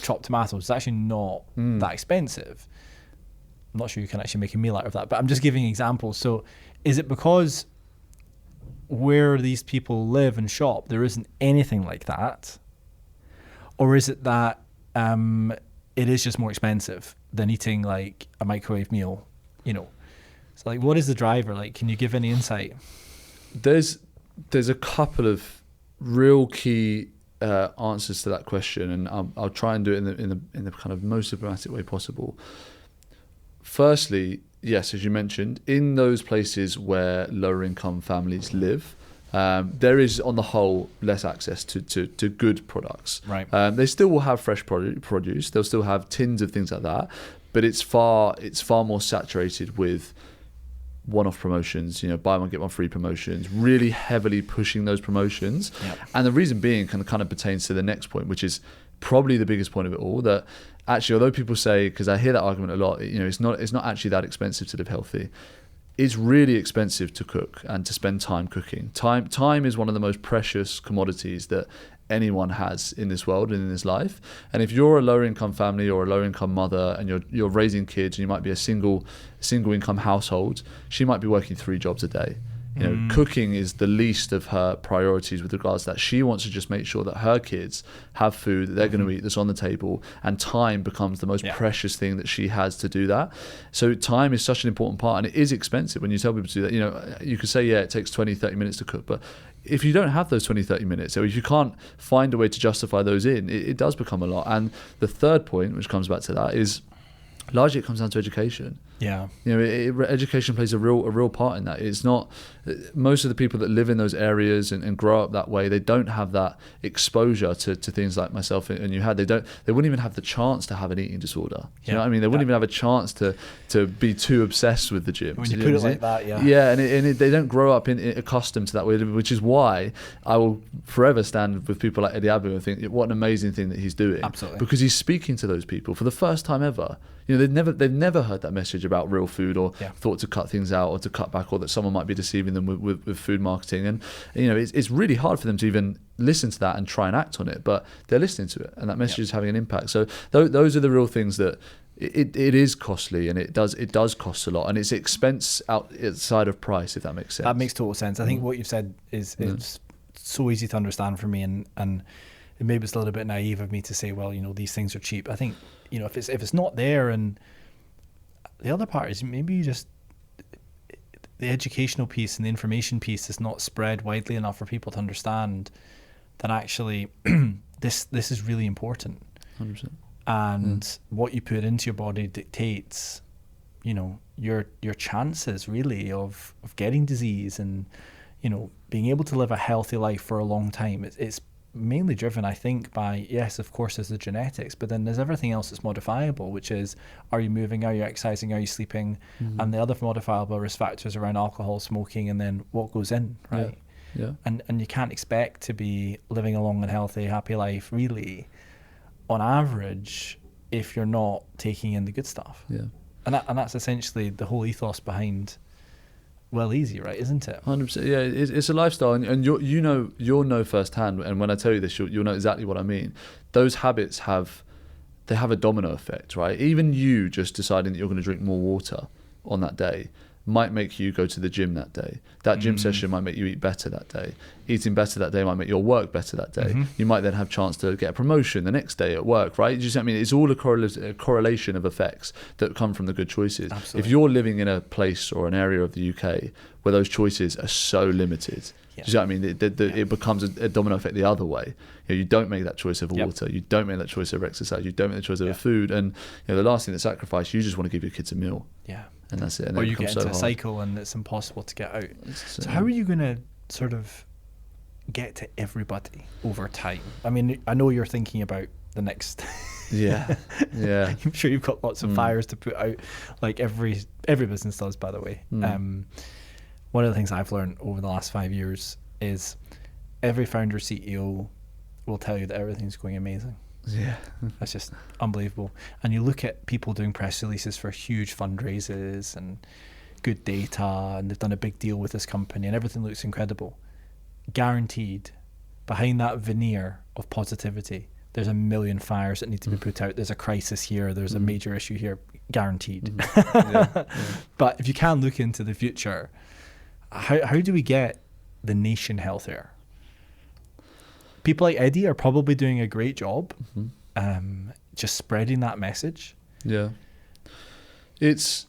chopped tomatoes is actually not that expensive. I'm not sure you can actually make a meal out of that, but I'm just giving examples. So is it because where these people live and shop, there isn't anything like that? Or is it that it is just more expensive than eating like a microwave meal, you know? So like, what is the driver? Like, can you give any insight? There's a couple of real key answers to that question, and I'll try and do it in the kind of most diplomatic way possible. Firstly, yes, as you mentioned, in those places where lower income families live, there is, on the whole, less access to good products. Right. They still will have fresh produce. They'll still have tins of things like that, but it's far more saturated with one-off promotions, buy one get one free promotions, really heavily pushing those promotions. Yep. And the reason being kind of pertains to the next point, which is probably the biggest point of it all, that actually, although people say, because I hear that argument a lot, it's not actually that expensive to live healthy. It's really expensive to cook and to spend time cooking. Time is one of the most precious commodities that anyone has in this world and in this life. And if you're a lower income family or a lower income mother and you're raising kids, and you might be a single income household, she might be working 3 jobs a day. Cooking is the least of her priorities with regards to that. She wants to just make sure that her kids have food that they're going to eat, that's on the table, and time becomes the most precious thing that she has to do that. So time is such an important part, and it is expensive when you tell people to do that. You could say, it takes 20-30 minutes to cook, but if you don't have those 20-30 minutes, or if you can't find a way to justify those it does become a lot. And the third point, which comes back to that, is largely it comes down to education. Yeah. Education plays a real part in that. It's not, most of the people that live in those areas and grow up that way, they don't have that exposure to things like myself and you had. They wouldn't even have the chance to have an eating disorder. You know what I mean? They wouldn't even have a chance to be too obsessed with the gym. When you put it like that, yeah. Yeah, and they don't grow up accustomed to that way, which is why I will forever stand with people like Eddie Abu and think, what an amazing thing that he's doing. Absolutely. Because he's speaking to those people for the first time ever. They've never heard that message about real food, or thought to cut things out or to cut back, or that someone might be deceiving them with food marketing. And it's really hard for them to even listen to that and try and act on it, but they're listening to it, and that message is having an impact. So those are the real things that it is costly, and it does cost a lot, and it's expense outside of price, if that makes sense. That makes total sense. I think what you've said is so easy to understand for me, and maybe it's a little bit naive of me to say, well, these things are cheap. I think if it's not there, and the other part is maybe the educational piece and the information piece is not spread widely enough for people to understand that actually this is really important. 100%. And what you put into your body dictates your chances really of getting disease and being able to live a healthy life for a long time. It's mainly driven, I think, by, yes, of course, there's the genetics, but then there's everything else that's modifiable, which is, are you moving, are you exercising, are you sleeping, and the other modifiable risk factors around alcohol, smoking, and then what goes in, right? Yeah. And you can't expect to be living a long and healthy, happy life, really, on average, if you're not taking in the good stuff. Yeah. And that's essentially the whole ethos behind WellEasy, right? Isn't it? 100%. Yeah, it's a lifestyle, and you'll know firsthand. And when I tell you this, you'll know exactly what I mean. Those habits have a domino effect, right? Even you just deciding that you're going to drink more water on that day, might make you go to the gym that day. That gym session might make you eat better that day. Eating better that day might make your work better that day. You might then have a chance to get a promotion the next day at work, right? You see what I mean? It's all a correlation of effects that come from the good choices. Absolutely. If you're living in a place or an area of the UK where those choices are so limited, do you see what I mean? It becomes a domino effect the other way. You don't make that choice over water. You don't make that choice over exercise. You don't make the choice over food. And the last thing that's sacrificed, you just want to give your kids a meal. Yeah. And that's it. And or it you get becomes into so a hard. cycle and it's impossible to get out. So how are you going to sort of get to everybody over time? I mean, I know you're thinking about the next... Yeah. I'm sure you've got lots of fires to put out, like every business does, by the way. One of the things I've learned over the last 5 years is every founder CEO will tell you that everything's going amazing. Yeah. That's just unbelievable. And you look at people doing press releases for huge fundraisers and good data, and they've done a big deal with this company and everything looks incredible. Guaranteed, behind that veneer of positivity, there's a million fires that need to be put out. There's a crisis here. There's a major issue here. Guaranteed. But if you can look into the future, how do we get the nation healthier? People like Eddie are probably doing a great job just spreading that message. Yeah. It's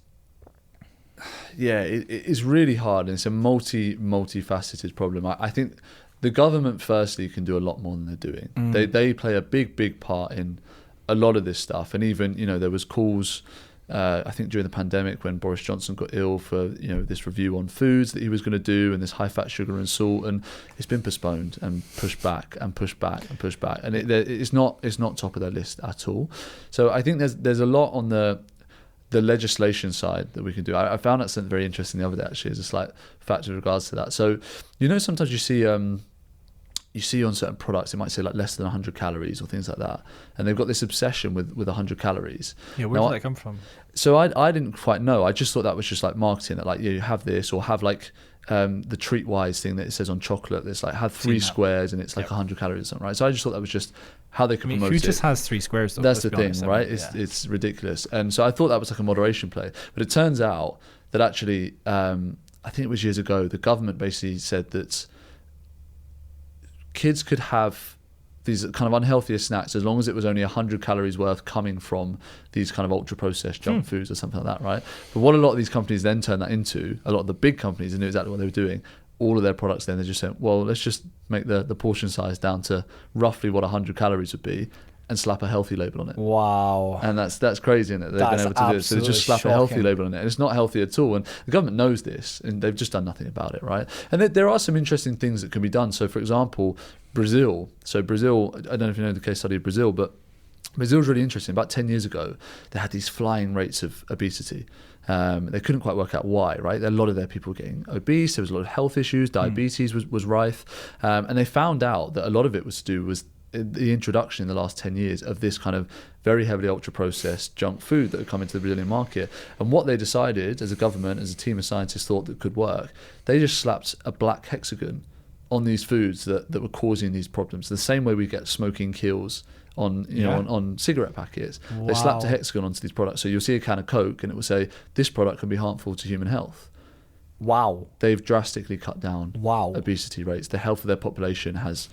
really hard, and it's a multifaceted problem. I think the government firstly can do a lot more than they're doing. They play a big part in a lot of this stuff. And even, there was calls I think during the pandemic when Boris Johnson got ill for this review on foods that he was going to do, and this high fat, sugar and salt, and it's been postponed and pushed back and pushed back and pushed back, and it's not top of their list at all. So I think there's a lot on the legislation side that we can do. I found that something very interesting the other day, actually, as a slight fact with regards to that. So sometimes you see on certain products, it might say like less than 100 calories or things like that. And they've got this obsession with 100 calories. Yeah, where did that come from? So I didn't quite know. I just thought that was just like marketing, that like, you have this, or have like the Treatwise thing that it says on chocolate that's like have 3 squares and it's like 100 calories or something, right? So I just thought that was just how they could promote it. Who just has 3 squares though? That's the thing, right? It's ridiculous. And so I thought that was like a moderation play. But it turns out that actually, I think it was years ago, the government basically said that kids could have these kind of unhealthier snacks as long as it was only 100 calories worth coming from these kind of ultra processed junk foods or something like that, right? But what a lot of these companies then turned that into, a lot of the big companies, and knew exactly what they were doing, all of their products then, they're just saying, well, let's just make the portion size down to roughly what 100 calories would be and slap a healthy label on it. Wow. And that's crazy, isn't it? They've been able to do it. So they just slap a healthy label on it. And it's not healthy at all. And the government knows this, and they've just done nothing about it, right? And there are some interesting things that can be done. So, for example, Brazil. So Brazil, I don't know if you know the case study of Brazil, but Brazil's really interesting. About 10 years ago, they had these flying rates of obesity. They couldn't quite work out why, right? A lot of their people were getting obese. There was a lot of health issues. Diabetes was rife. And they found out that a lot of it was to do with the introduction in the last 10 years of this kind of very heavily ultra-processed junk food that had come into the Brazilian market. And what they decided as a government, as a team of scientists thought that could work, they just slapped a black hexagon on these foods that were causing these problems. The same way we get smoking kills on on cigarette packets. Wow. They slapped a hexagon onto these products. So you'll see a can of Coke and it will say, this product can be harmful to human health. Wow. They've drastically cut down obesity rates. The health of their population has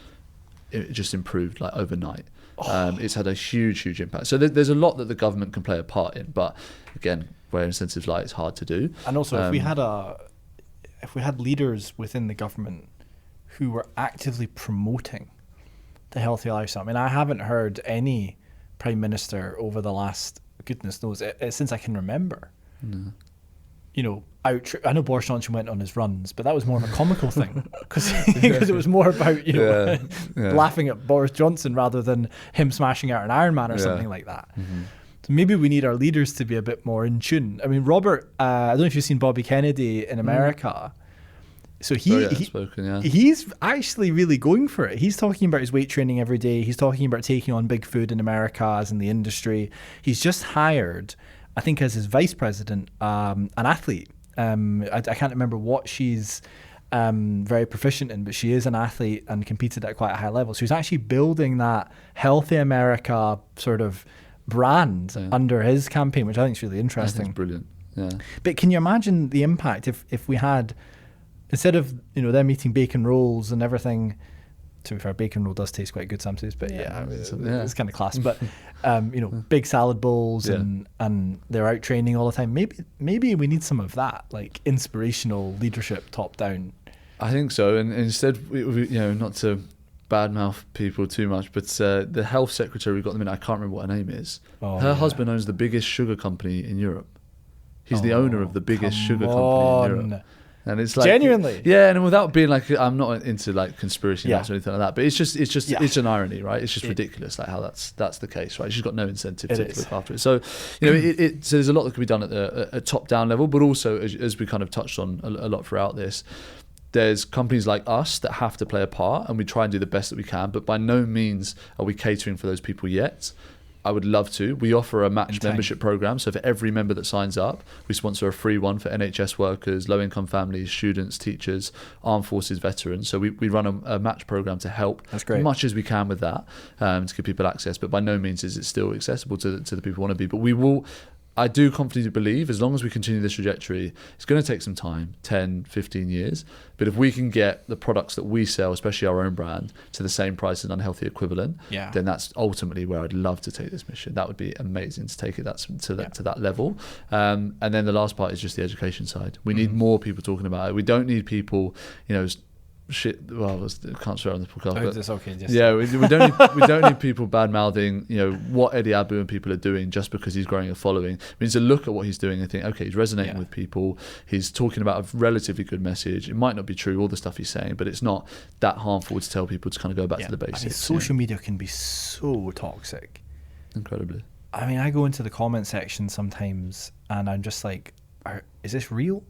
just improved like overnight. It's had a huge impact. So there's a lot that the government can play a part in, but again, where incentives lie, it's hard to do. And also, if we had leaders within the government who were actively promoting the healthy lifestyle. I mean, I haven't heard any prime minister over the last, goodness knows, since I can remember. No. I know Boris Johnson went on his runs, but that was more of a comical thing because it was more about laughing at Boris Johnson rather than him smashing out an Ironman or something like that. So maybe we need our leaders to be a bit more in tune. I mean, Robert, I don't know if you've seen Bobby Kennedy in America. So he's actually really going for it. He's talking about his weight training every day. He's talking about taking on big food in America as in the industry. He's just hired, I think, as his vice president, an athlete. I can't remember what she's very proficient in, but she is an athlete and competed at quite a high level. So he's actually building that Healthy America sort of brand under his campaign, which I think is really interesting. I think it's brilliant. Yeah. But can you imagine the impact if we had, instead of, them eating bacon rolls and everything, to be fair, bacon roll does taste quite good sometimes, but it's kind of class. But big salad bowls and they're out training all the time. Maybe we need some of that, like inspirational leadership, top down. I think so. And instead, we not to badmouth people too much, but the health secretary we've got at the minute, I can't remember what her name is. Her husband owns the biggest sugar company in Europe. He's the owner of the biggest sugar company in Europe. And it's like genuinely, and without being like, I'm not into like conspiracy nuts or anything like that, but it's an irony, right? It's just ridiculous, like how that's the case, right? She's got no incentive to look after it. So so there's a lot that can be done at a top down level, but also as we kind of touched on a lot throughout this, there's companies like us that have to play a part, and we try and do the best that we can, but by no means are we catering for those people yet. I would love to. We offer a match membership program. So for every member that signs up, we sponsor a free one for NHS workers, low-income families, students, teachers, armed forces veterans. So we run a match program to help as much as we can with that, to give people access. But by no means is it still accessible to the people who want to be. But we will... I do confidently believe, as long as we continue this trajectory, it's going to take some time, 10, 15 years. But if we can get the products that we sell, especially our own brand, to the same price as an unhealthy equivalent, then that's ultimately where I'd love to take this mission. That would be amazing to take it to that level. And then the last part is just the education side. We need more people talking about it. We don't need people, well, I can't swear on this podcast. It's okay. We don't need people bad mouthing, what Eddie Abu and people are doing just because he's growing a following. We need to look at what he's doing and think, okay, he's resonating with people. He's talking about a relatively good message. It might not be true, all the stuff he's saying, but it's not that harmful to tell people to kind of go back to the basics. I mean, social media can be so toxic. Incredibly. I mean, I go into the comment section sometimes and I'm just like, is this real?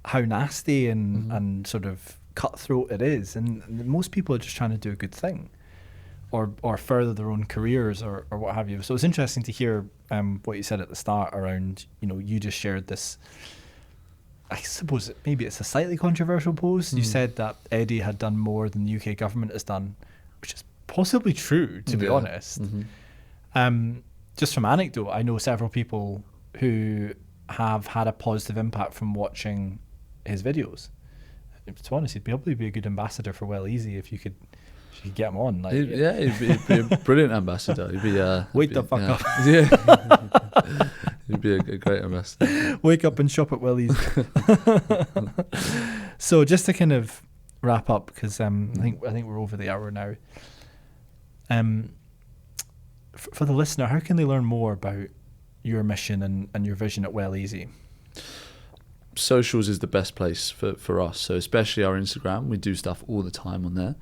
How nasty and sort of cutthroat it is, and most people are just trying to do a good thing or further their own careers or what have you. So it's interesting to hear what you said at the start around, you just shared this, I suppose maybe it's a slightly controversial post. You said that Eddie had done more than the UK government has done, which is possibly true, to be honest. Just from anecdote, I know several people who have had a positive impact from watching his videos. To be honest, he'd probably be a good ambassador for WellEasy if you could get him on. Like, he'd be a brilliant ambassador. He'd be wake the fuck up. Yeah, he'd be a great ambassador. Wake up and shop at WellEasy. So just to kind of wrap up, because I think we're over the hour now. For the listener, how can they learn more about your mission and your vision at WellEasy? Socials is the best place for us. So especially our Instagram, we do stuff all the time on there.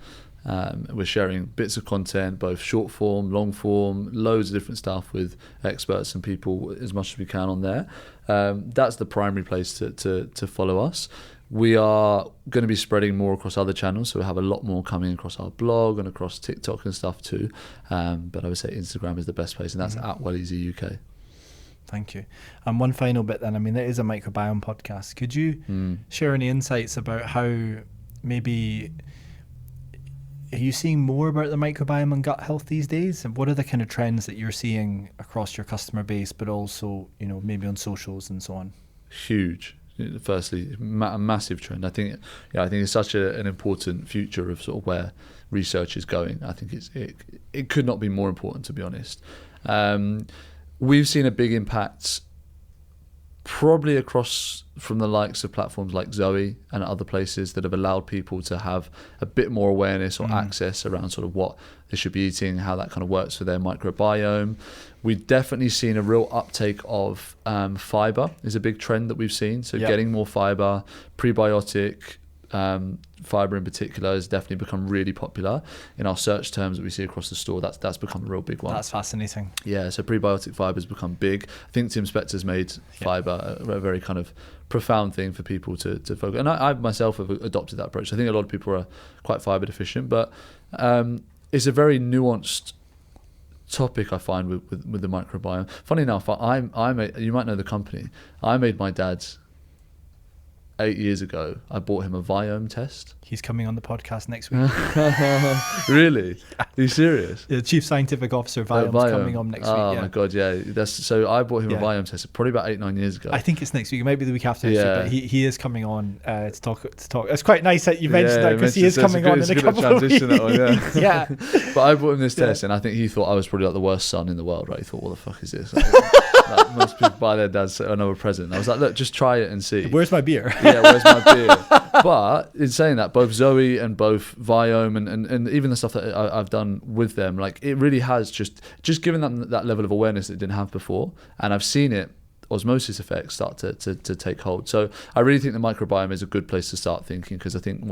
We're sharing bits of content, both short form, long form, loads of different stuff with experts and people as much as we can on there. That's the primary place to follow us. We are going to be spreading more across other channels, so we have a lot more coming across our blog and across TikTok and stuff too. But I would say Instagram is the best place, and that's at WellEasy UK. Thank you. And one final bit then, I mean, it is a microbiome podcast. Could you share any insights about how maybe, are you seeing more about the microbiome and gut health these days? And what are the kind of trends that you're seeing across your customer base, but also, maybe on socials and so on? Huge. Firstly, a massive trend. I think it's such an important future of sort of where research is going. I think it could not be more important, to be honest. We've seen a big impact probably across from the likes of platforms like Zoe and other places that have allowed people to have a bit more awareness or access around sort of what they should be eating, how that kind of works for their microbiome. We've definitely seen a real uptake of fibre is a big trend that we've seen. So getting more fibre, prebiotic, fibre in particular has definitely become really popular in our search terms that we see across the store. That's become a real big one. That's fascinating. Yeah, so prebiotic fibre has become big. I think Tim Spector's made fibre a very kind of profound thing for people to focus. And I myself have adopted that approach. I think a lot of people are quite fibre deficient, but it's a very nuanced topic, I find, with the microbiome. Funny enough, you might know the company. I made my dad's 8 years ago, I bought him a Viome test. He's coming on the podcast next week. Really? Are you serious? The Chief Scientific Officer Viome's coming on next week. Oh yeah. my god, yeah. So I bought him a Viome test probably about 8-9 years ago. I think it's next week. It might be the week after next week, but he is coming on to talk. It's quite nice that you mentioned that, because he is coming on in a couple of weeks. Yeah. But I bought him this test, and I think he thought I was probably like the worst son in the world, right? He thought, what the fuck is this? Like, most people buy their dads another present. I was like, look, just try it and see. Where's my beer? Yeah, where's my beer? But in saying that, both Zoe and both Viome and even the stuff that I've done with them, like, it really has just given them that level of awareness that it didn't have before. And I've seen it, osmosis effects start to take hold. So I really think the microbiome is a good place to start thinking, because I think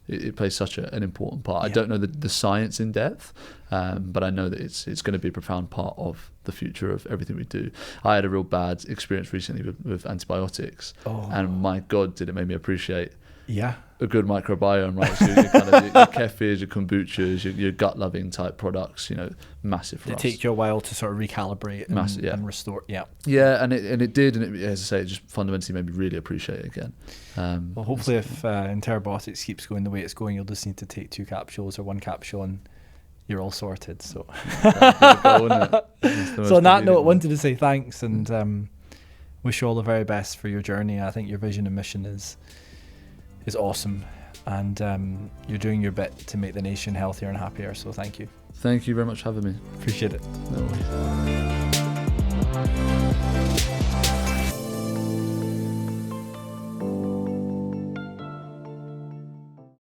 it plays such an important part. Yeah. I don't know the science in depth, but I know that it's going to be a profound part of the future of everything we do. I had a real bad experience recently with antibiotics, and my God, did it make me appreciate a good microbiome, right? So your kefirs, your kombuchas, your gut-loving type products, massive for us. It takes you a while to sort of recalibrate and restore. Yeah, and it did, and as I say, it just fundamentally made me really appreciate it again. Well, hopefully, if Enterobiotics keeps going the way it's going, you'll just need to take 2 capsules or 1 capsule, and you're all sorted. So, so on that note, I wanted to say thanks and wish you all the very best for your journey. I think your vision and mission is awesome, and you're doing your bit to make the nation healthier and happier. So thank you. Thank you very much for having me. Appreciate it. No worries.